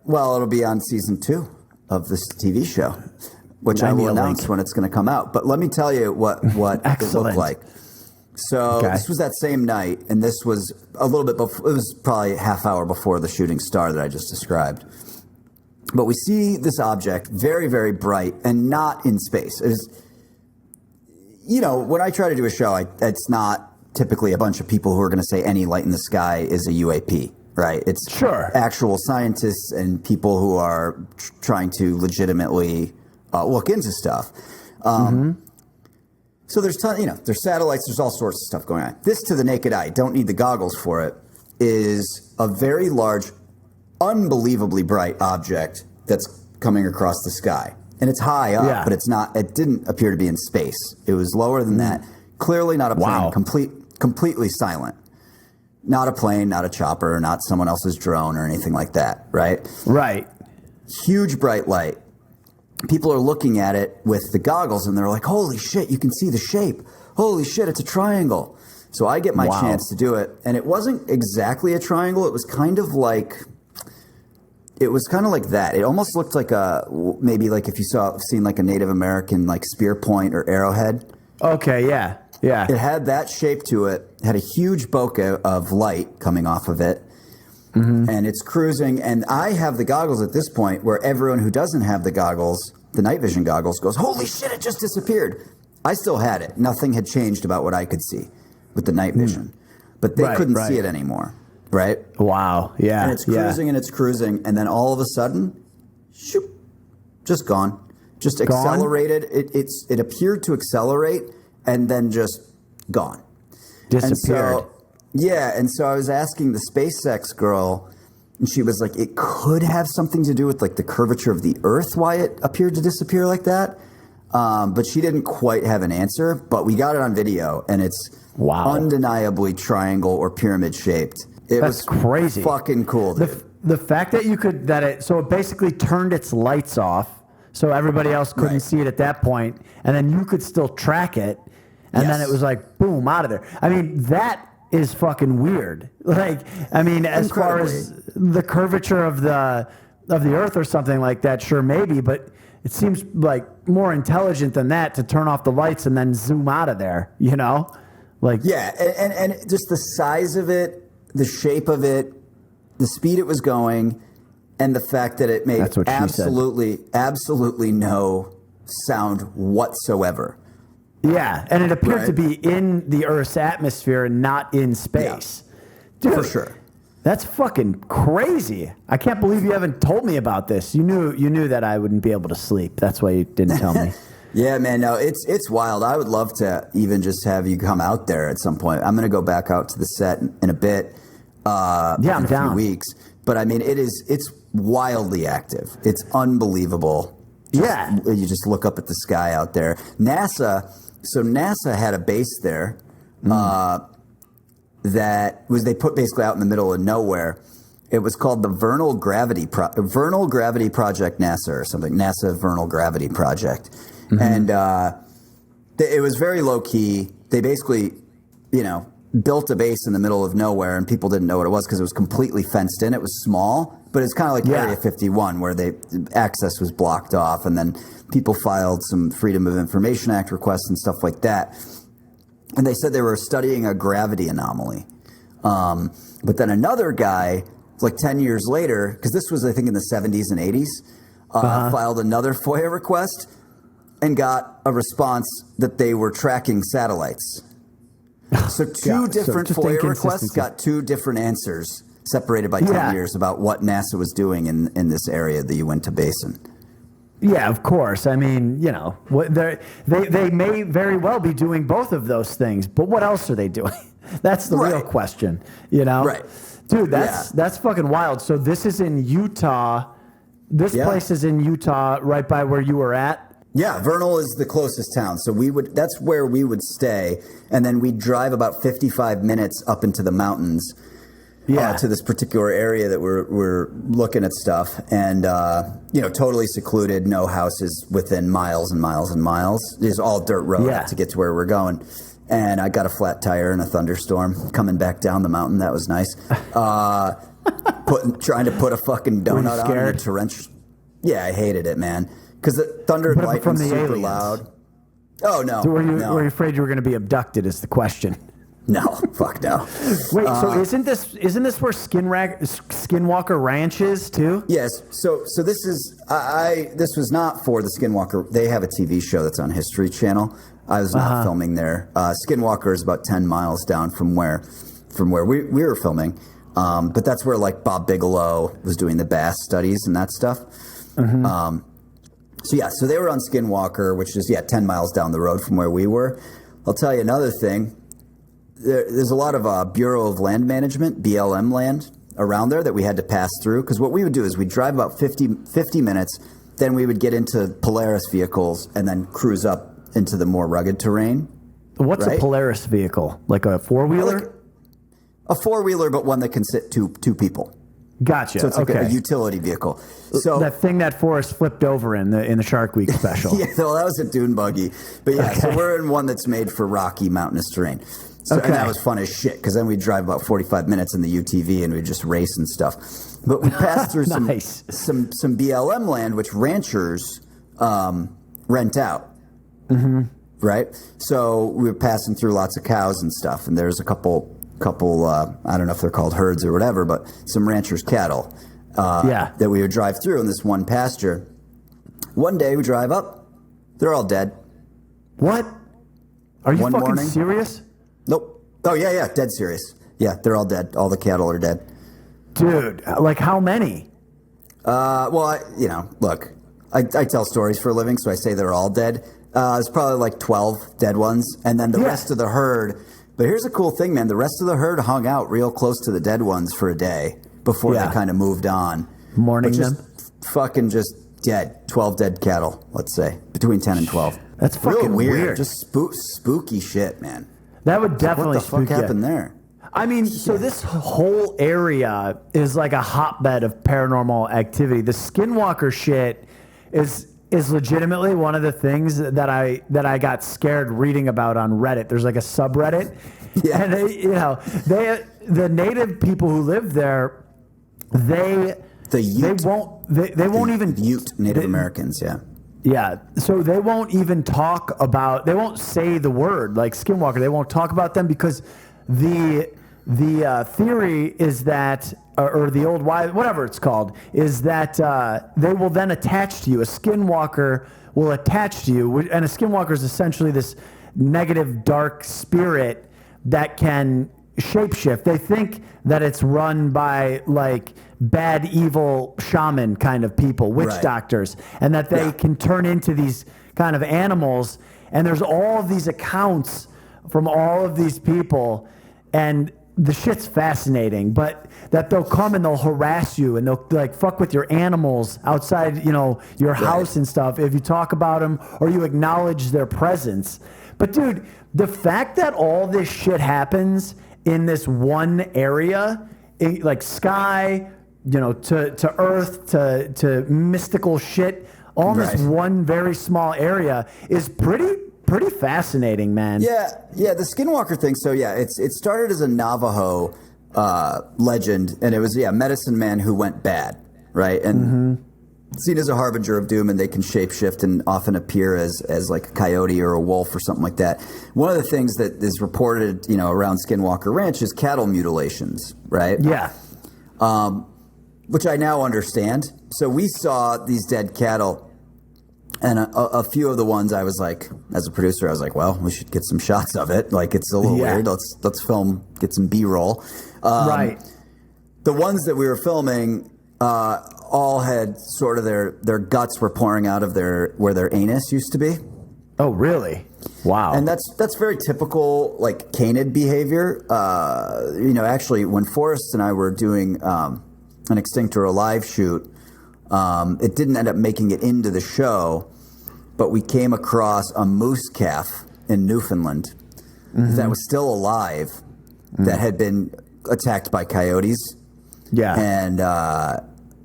Well, it'll be on season 2. Of this TV show, which I will announce when it's going to come out. But let me tell you what it looked like. So this was that same night, and this was a little bit before, it was probably a half hour before the shooting star that I just described. But we see this object, very, very bright, and not in space. It is, when I try to do a show, it's not typically a bunch of people who are going to say any light in the sky is a UAP. Right, it's actual scientists and people who are trying to legitimately look into stuff. So there's there's satellites, there's all sorts of stuff going on. This, to the naked eye, don't need the goggles for it, is a very large, unbelievably bright object that's coming across the sky, and it's high up, but it's not. It didn't appear to be in space. It was lower than that. Clearly not a plane. Completely silent. Not a plane, not a chopper, not someone else's drone or anything like that, right? Right. Huge bright light. People are looking at it with the goggles and they're like, holy shit, you can see the shape. Holy shit, it's a triangle. So I get my chance to do it. And it wasn't exactly a triangle. It was kind of like that. It almost looked like maybe like if you've seen like a Native American like spear point or arrowhead. Okay, yeah. Yeah. It had that shape to it, had a huge bokeh of light coming off of it, and it's cruising. And I have the goggles at this point where everyone who doesn't have the goggles, the night vision goggles, goes, holy shit, it just disappeared. I still had it. Nothing had changed about what I could see with the night vision. But they couldn't see it anymore, right? Wow, yeah. And it's cruising, and then all of a sudden, shoop, just gone. Just accelerated. It appeared to accelerate, and then just gone. Disappeared. And so I was asking the SpaceX girl, and she was like, it could have something to do with like the curvature of the Earth, why it appeared to disappear like that. But she didn't quite have an answer, but we got it on video, and it's undeniably triangle or pyramid shaped. That's crazy. Fucking cool, dude. The fact that so it basically turned its lights off, so everybody else couldn't see it at that point, and then you could still track it. And then it was like, boom, out of there. I mean, that is fucking weird. Like, I mean, as far as the curvature of the Earth or something like that, sure, maybe. But it seems like more intelligent than that to turn off the lights and then zoom out of there, you know? Like, yeah, and just the size of it, the shape of it, the speed it was going, and the fact that it made absolutely no sound whatsoever. Yeah, and it appeared to be in the Earth's atmosphere and not in space. Yeah. Dude, for sure. That's fucking crazy. I can't believe you haven't told me about this. You knew that I wouldn't be able to sleep. That's why you didn't tell me. Yeah, man, no, it's wild. I would love to even just have you come out there at some point. I'm going to go back out to the set in a bit. I'm in a down. few weeks. But I mean, it's wildly active. It's unbelievable. You just look up at the sky out there. NASA had a base there they put basically out in the middle of nowhere. It was called the Vernal Gravity Project, NASA or something. NASA Vernal Gravity Project. And it was very low key. They basically, built a base in the middle of nowhere, and people didn't know what it was because it was completely fenced in. It was small, but it's kind of like Area 51, where access was blocked off, and then people filed some Freedom of Information Act requests and stuff like that. And they said they were studying a gravity anomaly. But then another guy, like 10 years later, because this was, I think, in the 70s and 80s, filed another FOIA request and got a response that they were tracking satellites. So two different FOIA requests got two different answers, separated by 10 years, about what NASA was doing in this area, the Uinta Basin. Yeah, of course. I mean, they may very well be doing both of those things, but what else are they doing? That's the real question, Right. Dude, that's fucking wild. So this is in Utah. This place is in Utah, right by where you were at? Yeah, Vernal is the closest town. So that's where we would stay, and then we'd drive about 55 minutes up into the mountains. To this particular area that we're looking at stuff, and totally secluded, no houses within miles and miles and miles. There's all dirt road to get to where we're going. And I got a flat tire in a thunderstorm coming back down the mountain. That was nice. Trying to put a fucking donut on a torrential. Yeah, I hated it, man, because the thunder and lightning was super loud. Oh no! So were you afraid you were going to be abducted? Is the question. No, fuck no. Wait, so isn't this where Skinwalker Ranch is too? Yes. So this is this was not for the Skinwalker. They have a TV show that's on History Channel. I was not filming there. Skinwalker is about 10 miles down from where we were filming. But that's where like Bob Bigelow was doing the bass studies and that stuff. So they were on Skinwalker, which is 10 miles down the road from where we were. I'll tell you another thing. There's a lot of Bureau of Land Management, BLM land, around there that we had to pass through. Because what we would do is we'd drive about 50 minutes, then we would get into Polaris vehicles and then cruise up into the more rugged terrain. What's a Polaris vehicle? Like a four-wheeler? Like a four-wheeler, but one that can sit two people. Gotcha. So it's like a utility vehicle. So that thing that Forrest flipped over in the Shark Week special. Well, that was a dune buggy. But so we're in one that's made for rocky mountainous terrain. So, and that was fun as shit, because then we'd drive about 45 minutes in the UTV and we'd just race and stuff. But we passed through some BLM land, which ranchers rent out. Right? So we were passing through lots of cows and stuff, and there's a couple I don't know if they're called herds or whatever, but some ranchers' cattle that we would drive through in this one pasture. One day we drive up, they're all dead. What? Are you fucking morning, serious? Nope. Oh, yeah, dead serious. Yeah, they're all dead. All the cattle are dead. Dude, like how many? Look, I tell stories for a living, so I say they're all dead. It's probably like 12 dead ones, and then the rest of the herd. But here's a cool thing, man. The rest of the herd hung out real close to the dead ones for a day before they kind of moved on. Mourning them? Fucking just dead. 12 dead cattle, let's say. Between 10 and 12. That's fucking weird. Just spooky shit, man. That would definitely what the fuck happened there? I mean, so this whole area is like a hotbed of paranormal activity. The Skinwalker shit is legitimately one of the things that I got scared reading about on Reddit. There's like a subreddit, and the native people who live there, they won't even Ute Native Americans, Yeah, so they won't even talk about. They won't say the word like skinwalker. They won't talk about them because the theory is that, or the old whatever it's called, is that they will then attach to you. A skinwalker will attach to you, and a skinwalker is essentially this negative, dark spirit that can shapeshift. They think that it's run by like bad, evil shaman kind of people, witch doctors, and that they can turn into these kind of animals. And there's all of these accounts from all of these people, and the shit's fascinating. But that they'll come and they'll harass you and they'll like fuck with your animals outside, your house and stuff if you talk about them or you acknowledge their presence. But dude, the fact that all this shit happens in this one area, like sky, to earth, to mystical shit, all in this one very small area is pretty fascinating, man. Yeah, the skinwalker thing. So it started as a Navajo legend, and it was medicine man who went bad, right? And seen as a harbinger of doom, and they can shapeshift and often appear as like a coyote or a wolf or something like that. One of the things that is reported, around Skinwalker Ranch is cattle mutilations, right? Yeah. Which I now understand. So we saw these dead cattle, and a few of the ones I was like, as a producer, I was like, well, we should get some shots of it. Like, it's a little weird. Let's film, get some B-roll. Right. The ones that we were filming all had sort of their guts were pouring out of where their anus used to be. Oh, really? Wow. And that's very typical, like, canid behavior. Actually, when Forrest and I were doing an Extinct or Alive shoot, it didn't end up making it into the show, but we came across a moose calf in Newfoundland that was still alive that had been attacked by coyotes. Yeah. And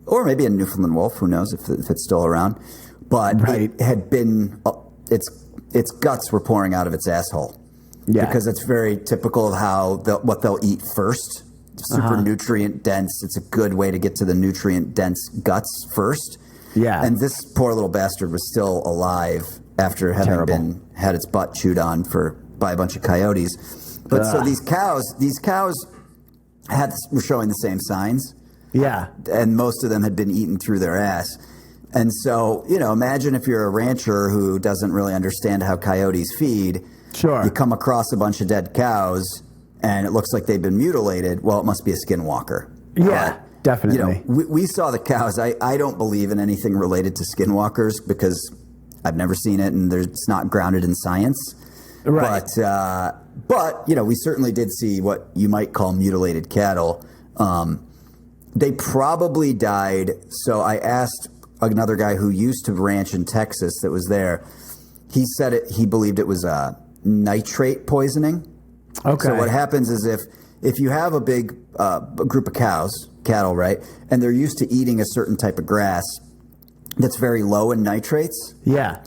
or maybe a Newfoundland wolf, who knows if it's still around. But it had been its guts were pouring out of its asshole. Yeah. Because it's very typical of how what they'll eat first. Super nutrient dense. It's a good way to get to the nutrient dense guts first. Yeah. And this poor little bastard was still alive after having had its butt chewed on by a bunch of coyotes. But so these cows were showing the same signs. Yeah. And most of them had been eaten through their ass. And so, imagine if you're a rancher who doesn't really understand how coyotes feed. Sure. You come across a bunch of dead cows and it looks like they've been mutilated. Well, it must be a skinwalker. Yeah, definitely. We saw the cows. I don't believe in anything related to skinwalkers because I've never seen it and it's not grounded in science. Right. But we certainly did see what you might call mutilated cattle. They probably died. So I asked another guy who used to ranch in Texas that was there. He said he believed it was nitrate poisoning. Okay. So what happens is if you have a big group of cattle, right, and they're used to eating a certain type of grass that's very low in nitrates. Yeah.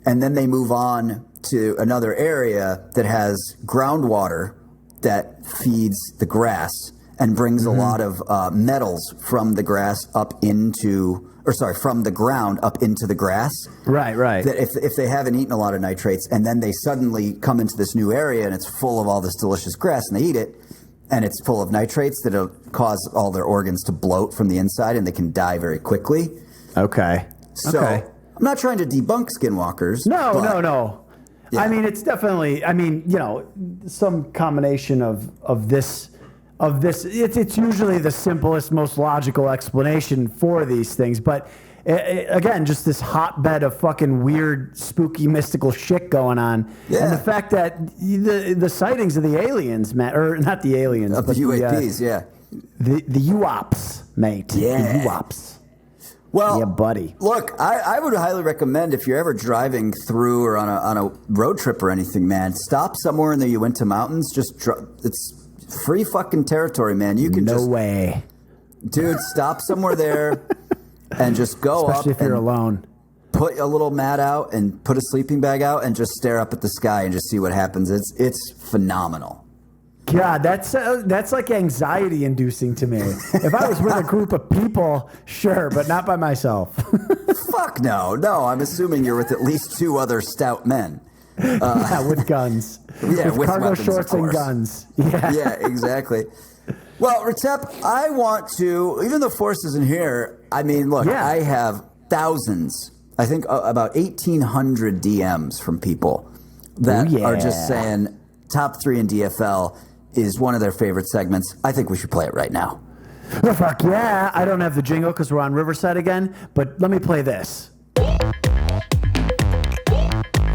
And then they move on to another area that has groundwater that feeds the grass and brings a lot of metals from the grass from the ground up into the grass. Right. That if they haven't eaten a lot of nitrates and then they suddenly come into this new area and it's full of all this delicious grass and they eat it and it's full of nitrates that'll cause all their organs to bloat from the inside and they can die very quickly. Okay. So I'm not trying to debunk skinwalkers. No. Yeah. I mean, it's definitely, some combination of this. It's usually the simplest, most logical explanation for these things. But again, just this hotbed of fucking weird, spooky, mystical shit going on. Yeah. And the fact that the sightings of the aliens, man, or not the aliens, but the UAPs, the UOPs, mate. Yeah. The UOPs. Well, yeah, buddy. Look, I would highly recommend if you're ever driving through or on a road trip or anything, man, stop somewhere in the Uinta Mountains. It's free fucking territory, man. You can No way. Dude, stop somewhere there and just go Especially if you're alone. Put a little mat out and put a sleeping bag out and just stare up at the sky and just see what happens. It's phenomenal. God, that's like anxiety inducing to me. If I was with a group of people, sure, but not by myself. Fuck no. No, I'm assuming you're with at least 2 other stout men. With guns. Yeah, with cargo weapons, shorts and guns. Yeah. Yeah, exactly. Well, Retep, I want to, even though Forrest isn't here, I mean, look, I have thousands, I think about 1,800 DMs from people that are just saying top 3 in DFL is one of their favorite segments. I think we should play it right now. Oh, fuck yeah. I don't have the jingle because we're on Riverside again, but let me play this.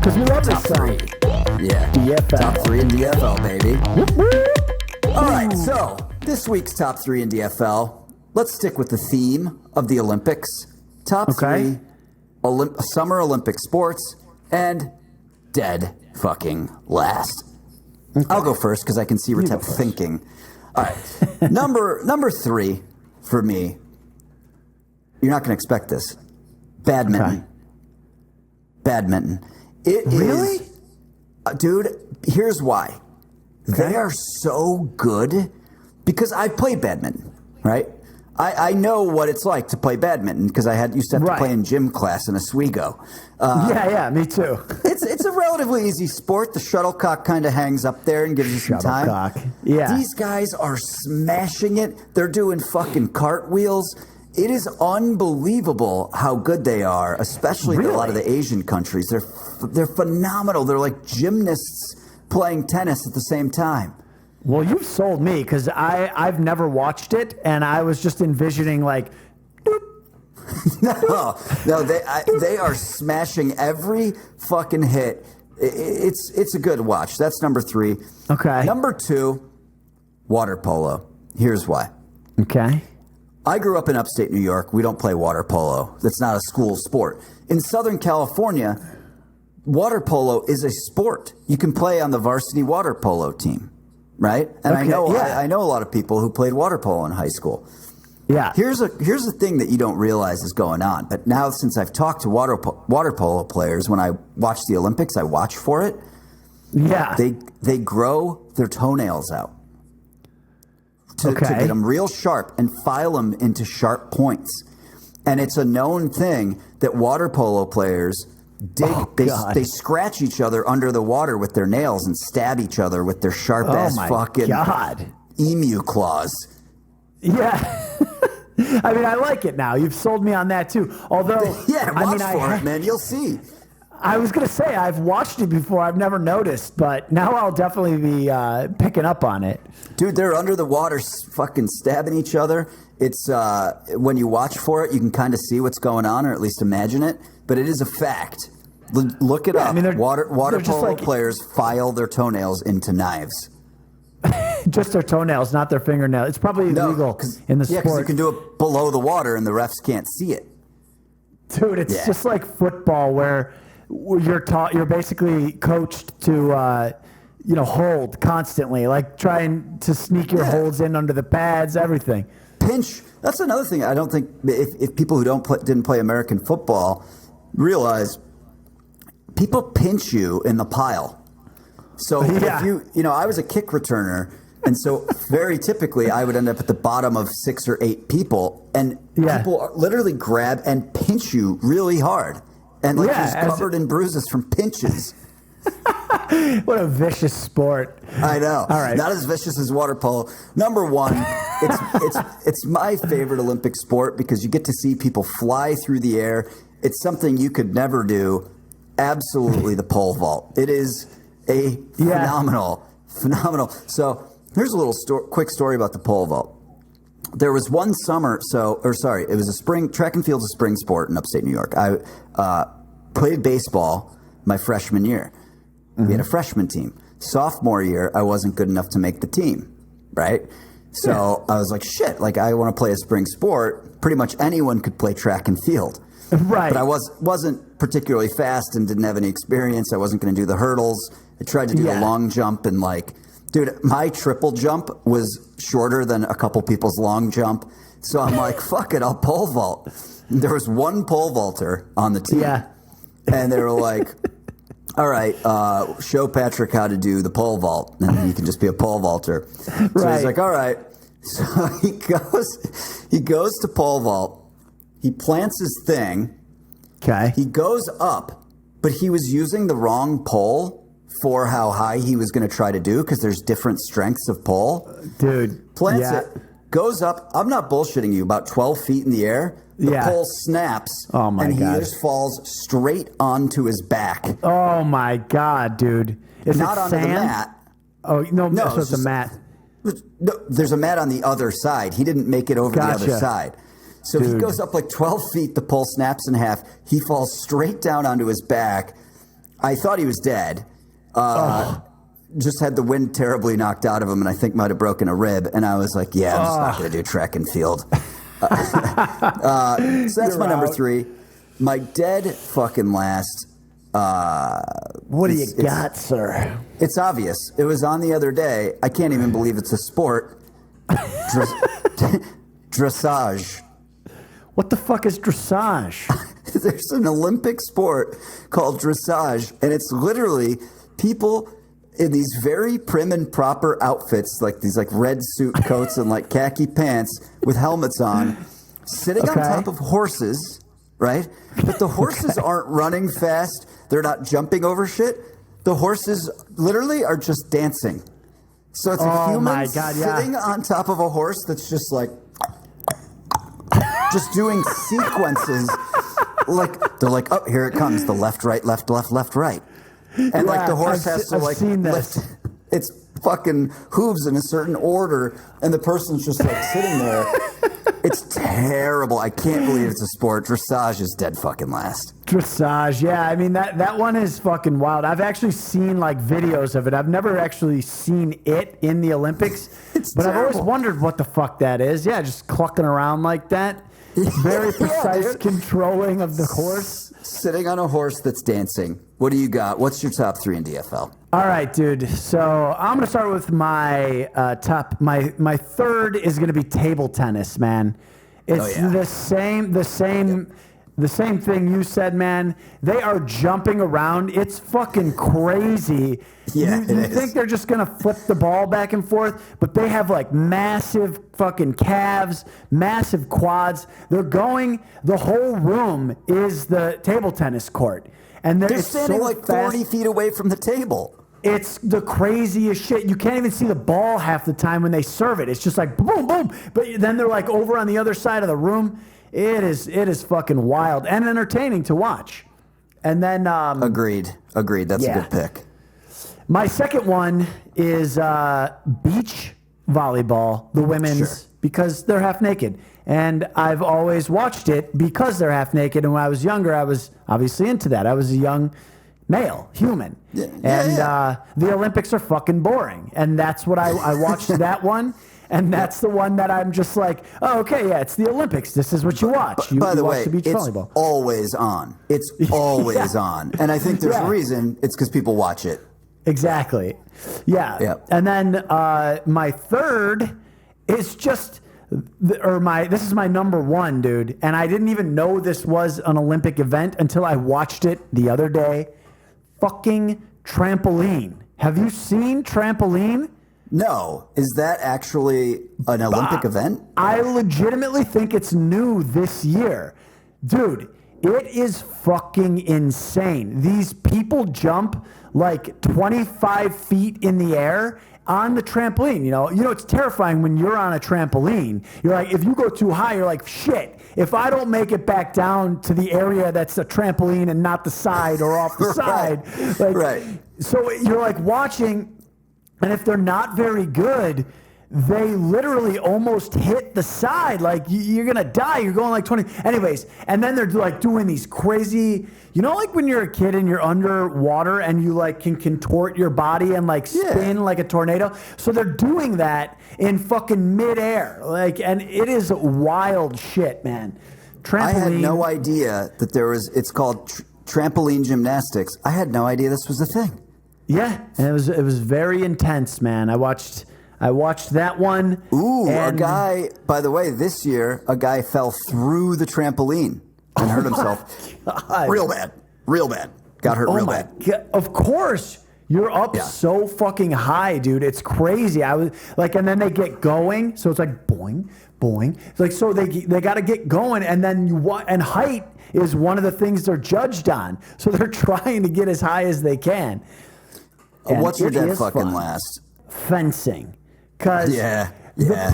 Because we love this song. Yeah. DFL. Top 3 in DFL, baby. All right, so this week's top 3 in DFL. Let's stick with the theme of the Olympics. Top 3 Summer Olympic sports and dead fucking last. Okay. I'll go first because I can see Retep thinking. All right. Number 3 for me. You're not going to expect this. Badminton. Okay. Badminton. It really? Is, dude, here's why. Okay. They are so good because I played badminton, right? I know what it's like to play badminton because I used to have to play in gym class in Oswego. Yeah, me too. It's a relatively easy sport. The shuttlecock kind of hangs up there and gives you some time. Shuttlecock, yeah. These guys are smashing it. They're doing fucking cartwheels. It is unbelievable how good they are, especially in a lot of the Asian countries. They're phenomenal. They're like gymnasts playing tennis at the same time. Well, you've sold me because I've never watched it, and I was just envisioning like, no, they are smashing every fucking hit. It's a good watch. That's number 3. Okay. Number 2, water polo. Here's why. Okay. I grew up in upstate New York. We don't play water polo. That's not a school sport. In Southern California, water polo is a sport. You can play on the varsity water polo team, right? And I know a lot of people who played water polo in high school. Yeah. Here's a thing that you don't realize is going on. But now since I've talked to water polo players, when I watch the Olympics, I watch for it. Yeah. They grow their toenails out. To get them real sharp and file them into sharp points. And it's a known thing that water polo players dig. They scratch each other under the water with their nails and stab each other with their sharp ass fucking emu claws. Yeah. I mean, I like it now. You've sold me on that too. Although, watch for it, man. You'll see. I was going to say, I've watched it before. I've never noticed, but now I'll definitely be picking up on it. Dude, they're under the water fucking stabbing each other. It's when you watch for it, you can kind of see what's going on, or at least imagine it. But it is a fact. Look it up. I mean, water polo players file their toenails into knives. Just their toenails, not their fingernails. It's probably illegal in the sport. Yeah, because you can do it below the water and the refs can't see it. Dude, it's just like football where you're basically coached to hold constantly, like trying to sneak your holds in under the pads, everything. Pinch. That's another thing. I don't think if people who didn't play American football realize people pinch you in the pile. So if I was a kick returner, and so very typically I would end up at the bottom of 6 or 8 people, and people literally grab and pinch you really hard. And you're covered in bruises from pinches. What a vicious sport. I know. All right. Not as vicious as water polo. Number 1, it's my favorite Olympic sport because you get to see people fly through the air. It's something you could never do. Absolutely the pole vault. It is a phenomenal. So here's a little quick story about the pole vault. There was one summer, it was a spring, track and field's a spring sport in upstate New York. I played baseball my freshman year. Mm-hmm. We had a freshman team. Sophomore year, I wasn't good enough to make the team, right? So I was like, shit, I want to play a spring sport. Pretty much anyone could play track and field. Right. But I wasn't particularly fast and didn't have any experience. I wasn't going to do the hurdles. I tried to do the long jump and dude, my triple jump was shorter than a couple people's long jump. So I'm like, fuck it, I'll pole vault. There was one pole vaulter on the team. Yeah. And they were like, all right, show Patrick how to do the pole vault. And you can just be a pole vaulter. So he's like, all right. So he goes to pole vault. He plants his thing, Okay. He goes up, but he was using the wrong pole for how high he was going to try to do because there's different strengths of pole. Dude. Plants it, goes up. I'm not bullshitting you, about 12 feet in the air. The pole snaps, and he just falls straight onto his back. Oh, my God, dude. Is not it onto sand? the mat. Oh, no, so it's it's a mat. No, there's a mat on the other side. He didn't make it over the other side. So he goes up like 12 feet. The pole snaps in half. He falls straight down onto his back. I thought he was dead. Just had the wind terribly knocked out of him, and I think might have broken a rib. And I was like, yeah, I'm just not going to do track and field. So that's my number 3. My dead fucking last. What do you got, sir? It's obvious. It was on the other day. I can't even believe it's a sport. Dressage. What the fuck is dressage? There's an Olympic sport called dressage, and it's literally people in these very prim and proper outfits, like these like red suit coats and like khaki pants with helmets on, sitting on top of horses, right? But the horses aren't running fast. They're not jumping over shit. The horses literally are just dancing. So it's a human sitting on top of a horse that's just like, just doing sequences. Like, they're like, oh, here it comes. The left, right, left, left, left, right. And like the horse has to like lift its fucking hooves in a certain order. And the person's just like sitting there. It's terrible. I can't believe it's a sport. Dressage is dead fucking last. Dressage, yeah. I mean, that one is fucking wild. I've actually seen like videos of it. I've never actually seen it in the Olympics. But terrible. I've always wondered what the fuck that is. Yeah, just clucking around like that. Very precise controlling of the horse. Sitting on a horse that's dancing. What do you got? What's your top 3 in DFL? All right, dude. So I'm going to start with my top. My third is going to be table tennis, man. It's the same thing you said, man. They are jumping around. It's fucking crazy. Yeah, you think they're just going to flip the ball back and forth, but they have like massive fucking calves, massive quads. They're going, the whole room is the table tennis court. And they're standing so like 40 feet away from the table. It's the craziest shit. You can't even see the ball half the time when they serve it. It's just like boom, boom. But then they're like over on the other side of the room. It is fucking wild and entertaining to watch. And then agreed. That's a good pick. My second one is beach volleyball, the women's, because they're half naked. And I've always watched it because they're half naked. And when I was younger, I was obviously into that. I was a young male, human. The Olympics are fucking boring. And that's what I watched that one. And that's the one that I'm just like, oh, okay, yeah, it's the Olympics. This is what you watch. By the watch way, the beach volleyball. Always on. It's always on. And I think there's a reason. It's because people watch it. Exactly. Yeah. And then my third is just, this is my number 1, dude. And I didn't even know this was an Olympic event until I watched it the other day. Fucking trampoline. Have you seen trampoline? No. Is that actually an Olympic event? I legitimately think it's new this year. Dude, it is fucking insane. These people jump like 25 feet in the air on the trampoline. You know, it's terrifying when you're on a trampoline. You're like, if you go too high, you're like, shit. If I don't make it back down to the area that's a trampoline and not the side or off the side. So you're like watching, and if they're not very good, they literally almost hit the side. Like, you're going to die. You're going like 20. Anyways, and then they're like doing these crazy, like when you're a kid and you're underwater and you like can contort your body and like spin like a tornado. So they're doing that in fucking midair. Like, and it is wild shit, man. Trampoline. I had no idea that it's called trampoline gymnastics. I had no idea this was a thing. Yeah. And it was very intense, man. I watched that one. Ooh, a guy, by the way, this year, a guy fell through the trampoline and hurt himself. God. Real bad. Got hurt real bad. God. Of course. You're up so fucking high, dude. It's crazy. I was like, and then they get going. So it's like boing, boing. It's like, so they got to get going. And then and height is one of the things they're judged on. So they're trying to get as high as they can. What's your dead fucking last? Fencing. Because the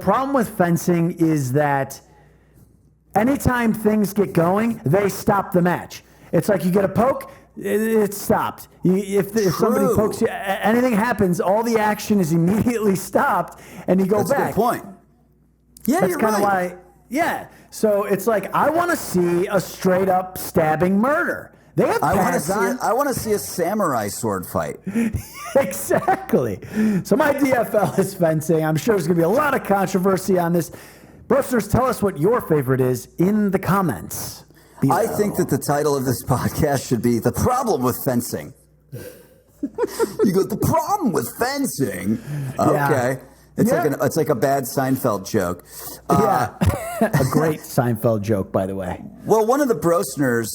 problem with fencing is that anytime things get going, they stop the match. It's like you get a poke, it's stopped. If somebody pokes you, anything happens, all the action is immediately stopped, and you go back. That's a good point. Yeah, that's kind of why. Yeah. So it's like, I want to see a straight up stabbing murder. They have pads on. I want to see a samurai sword fight. Exactly. So my DFL is fencing. I'm sure there's going to be a lot of controversy on this. Brosteners, tell us what your favorite is in the comments below. I think that the title of this podcast should be The Problem with Fencing. You go, the problem with fencing? Okay. It's like a bad Seinfeld joke. A great Seinfeld joke, by the way. Well, one of the Brosteners,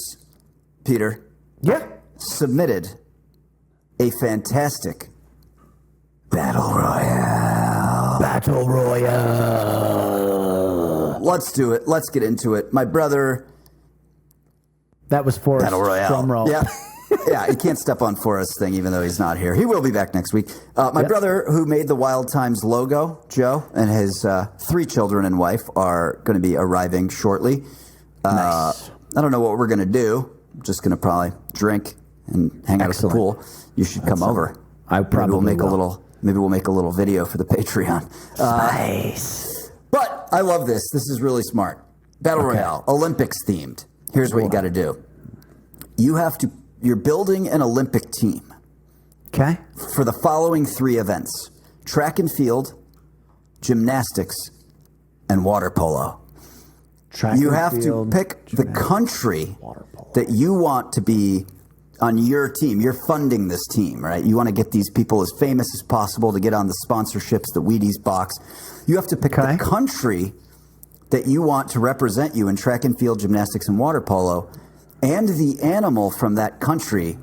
Peter, submitted a fantastic Battle Royale. Battle Royale. Let's do it. Let's get into it. My brother. That was Forrest. Battle Royale. Drum roll. Yeah. Yeah, he can't step on Forrest's thing, even though he's not here. He will be back next week. My brother, who made the Wild Times logo, Joe, and his 3 children and wife are going to be arriving shortly. Nice. I don't know what we're going to do. I'm just going to probably drink and hang out at the pool. You should come over. I probably Maybe we'll make a little video for the Patreon. Nice. But I love this. This is really smart. Battle Royale, Olympics themed. Here's what you got to do. You're building an Olympic team. Okay. For the following 3 events: track and field, gymnastics, and water polo. You have to pick the country that you want to be on your team. You're funding this team, right? You want to get these people as famous as possible to get on the sponsorships, the Wheaties box. You have to pick the country that you want to represent you in track and field, gymnastics, and water polo, and the animal from that country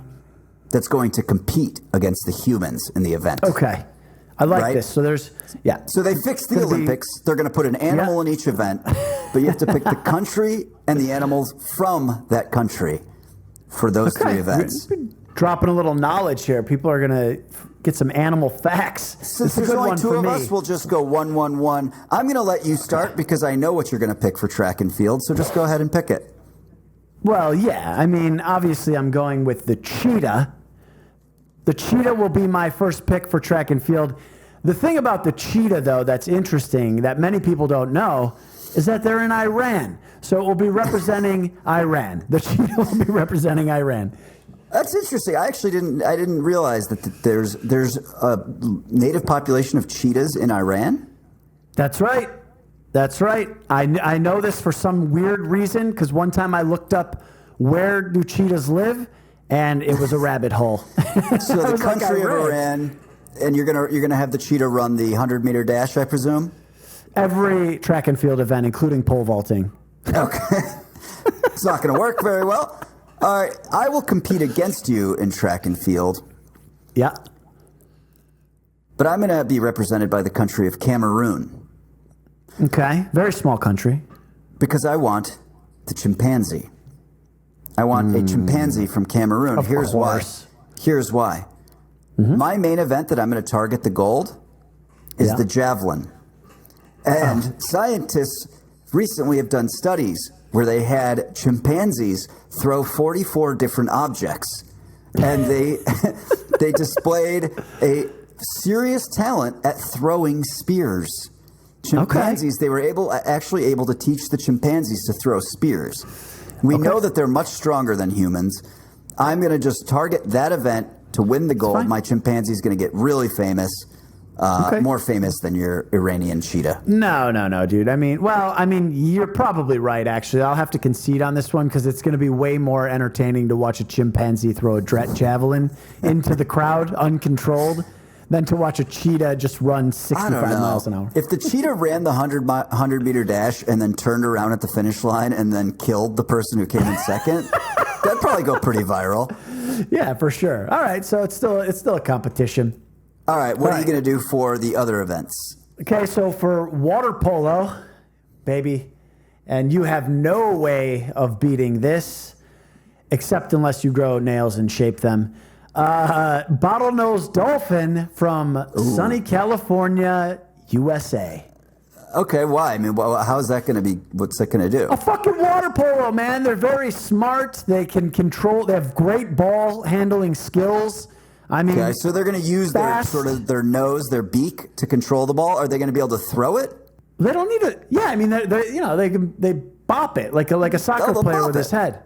that's going to compete against the humans in the event. Okay. I like this. So So they fixed the Olympics. They're going to put an animal in each event, but you have to pick the country and the animals from that country for those 3 events. Dropping a little knowledge here. People are going to get some animal facts. Since there's only 2 of us, we'll just go 1-1-1. I'm going to let you start because I know what you're going to pick for track and field, so just go ahead and pick it. Well, yeah. I mean, obviously I'm going with the cheetah. The cheetah will be my first pick for track and field. The thing about the cheetah, though, that's interesting, that many people don't know, is that they're in Iran. So it will be representing Iran. The cheetah will be representing Iran. That's interesting. I didn't realize that there's a native population of cheetahs in Iran. That's right. That's right. I know this for some weird reason because one time I looked up where do cheetahs live, and it was a rabbit hole. So the country of Iran, and you're gonna have the cheetah run the 100-meter dash, I presume. Every track and field event, including pole vaulting. Okay, it's not gonna work very well. All right, I will compete against you in track and field. Yeah. But I'm gonna be represented by the country of Cameroon. Okay, very small country. Because I want the chimpanzee. I want a chimpanzee from Cameroon. Here's why. Mm-hmm. My main event that I'm going to target the gold is the javelin. And scientists recently have done studies where they had chimpanzees throw 44 different objects. And they displayed a serious talent at throwing spears. Chimpanzees, they were actually able to teach the chimpanzees to throw spears. We know that they're much stronger than humans. I'm going to just target that event to win the gold. My chimpanzee is going to get really famous, more famous than your Iranian cheetah. No, dude. I mean, you're probably right, actually. I'll have to concede on this one because it's going to be way more entertaining to watch a chimpanzee throw a javelin into the crowd uncontrolled than to watch a cheetah just run 65 miles an hour. If the cheetah ran the 100-meter dash and then turned around at the finish line and then killed the person who came in second, That'd probably go pretty viral. Yeah, for sure. All right, so it's still a competition. All right, what are you going to do for the other events? Okay, so for water polo, baby, and you have no way of beating this, except unless you grow nails and shape them. Bottlenose dolphin from sunny California, USA. Okay, why? I mean, how's that going to be? What's that going to do? A fucking water polo, man. They're very smart. They can control. They have great ball handling skills. I mean, okay, so they're going to use their nose, their beak to control the ball. Are they going to be able to throw it? They don't need it. Yeah, I mean, they bop it like a soccer player with his head.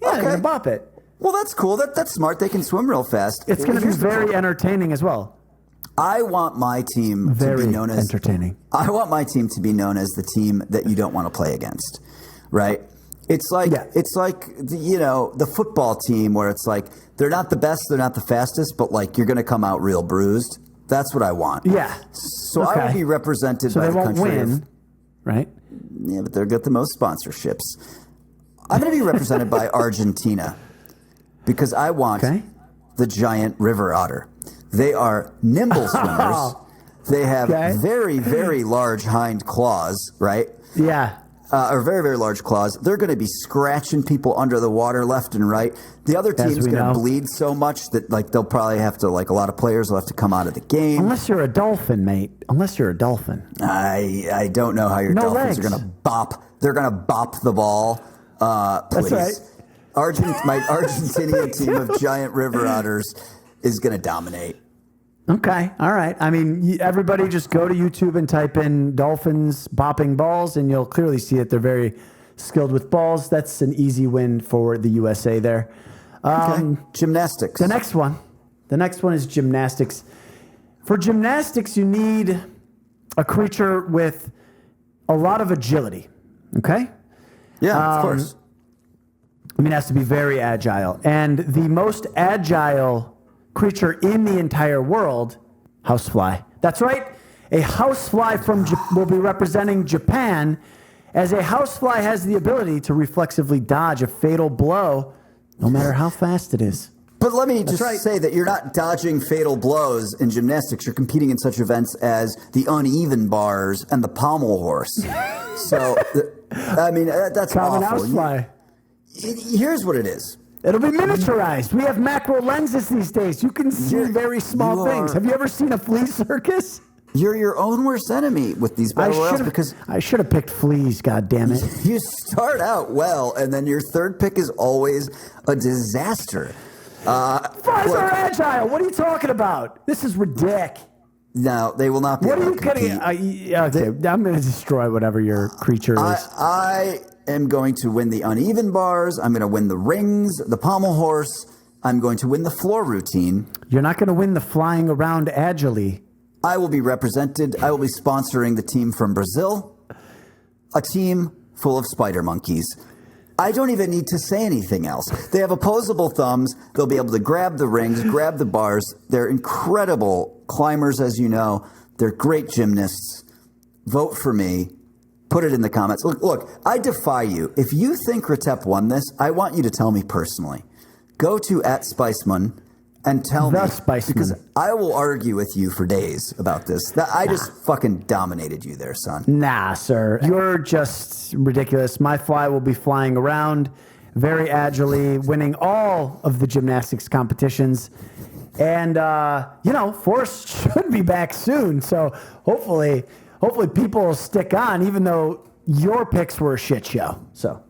Yeah, they can bop it. Well, that's cool. That's smart. They can swim real fast. It's going to be very entertaining as well. I want my team to be known as entertaining. I want my team to be known as the team that you don't want to play against, right? It's like the football team where it's like they're not the best, they're not the fastest, but like you're going to come out real bruised. That's what I want. Yeah. So I will be represented by the country. So they won't win, right? Yeah, but they'll get the most sponsorships. I'm going to be represented by Argentina because I want the giant river otter. They are nimble swimmers. They have very, very large hind claws, right? Yeah. Or very, very large claws. They're going to be scratching people under the water left and right. The other team's going to bleed so much that like they'll probably have to, like a lot of players will have to come out of the game. Unless you're a dolphin, mate. Unless you're a dolphin. I don't know how your dolphins are going to bop. They're going to bop the ball. Please. That's right. My Argentinian team of giant river otters is going to dominate. Okay. All right. I mean, everybody just go to YouTube and type in dolphins bopping balls, and you'll clearly see that they're very skilled with balls. That's an easy win for the USA there. Gymnastics. The next one is gymnastics. For gymnastics, you need a creature with a lot of agility. Okay? Yeah, of course. I mean, it has to be very agile. And the most agile creature in the entire world, Housefly. That's right. A Housefly will be representing Japan, as a Housefly has the ability to reflexively dodge a fatal blow, no matter how fast it is. But let me just say that you're not dodging fatal blows in gymnastics. You're competing in such events as the uneven bars and the pommel horse. So, I mean, that's Common awful. Housefly. Here's what it is. It'll be miniaturized. We have macro lenses these days. You can see very small things. Have you ever seen a flea circus? You're your own worst enemy with these battle royals because I should have picked fleas. God damn it! You start out well, and then your third pick is always a disaster. Flies are agile. What are you talking about? This is ridiculous. No, they will not be. What are you kidding? Okay, I'm going to destroy whatever your creature is. I am going to win the uneven bars. I'm going to win the rings, the pommel horse. I'm going to win the floor routine. You're not going to win the flying around agilely. I will be represented. I will be sponsoring the team from Brazil, a team full of spider monkeys. I don't even need to say anything else. They have opposable thumbs. They'll be able to grab the rings, grab the bars. They're incredible climbers, as you know. They're great gymnasts. Vote for me. Put it in the comments. Look, I defy you. If you think Retep won this, I want you to tell me personally. Go to @Spiceman and tell me. Because I will argue with you for days about this. I just fucking dominated you there, son. Nah, sir. You're just ridiculous. My fly will be flying around very agilely, winning all of the gymnastics competitions. And, Forrest should be back soon. So hopefully people will stick on, even though your picks were a shit show. So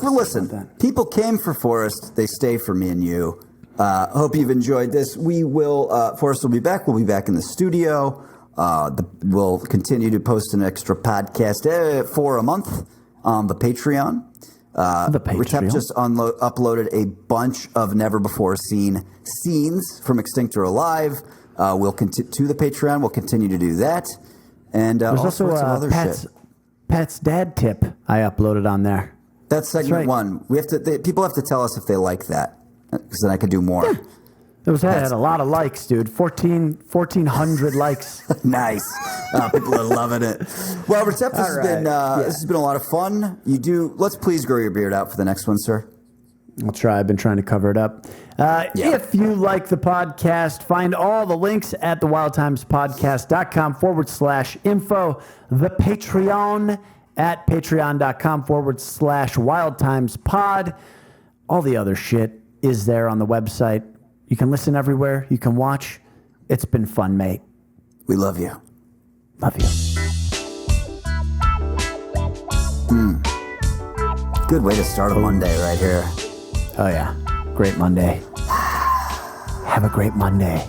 listen, people came for Forrest. They stay for me and you. Hope you've enjoyed this. We will, Forrest will be back. We'll be back in the studio. We'll continue to post an extra podcast for a month on the Patreon. Retep just uploaded a bunch of never-before-seen scenes from Extinct or Alive. We'll to the Patreon. We'll continue to do that. And there's all also sorts of other shit. Pat's dad tip I uploaded on there. That's segment one. We have to. People have to tell us if they like that, because then I could do more. Yeah. It had a lot of likes, dude. 1,400 likes. Nice. People are loving it. Well, Retep, this has been a lot of fun. Let's please grow your beard out for the next one, sir. I'll try. I've been trying to cover it up. If you like the podcast, find all the links at thewildtimespodcast.com/info. The Patreon at patreon.com/wildtimespod. All the other shit is there on the website. You can listen everywhere. You can watch. It's been fun, mate. We love you. Love you. Good way to start a Monday right here. Oh, yeah. Great Monday. Have a great Monday.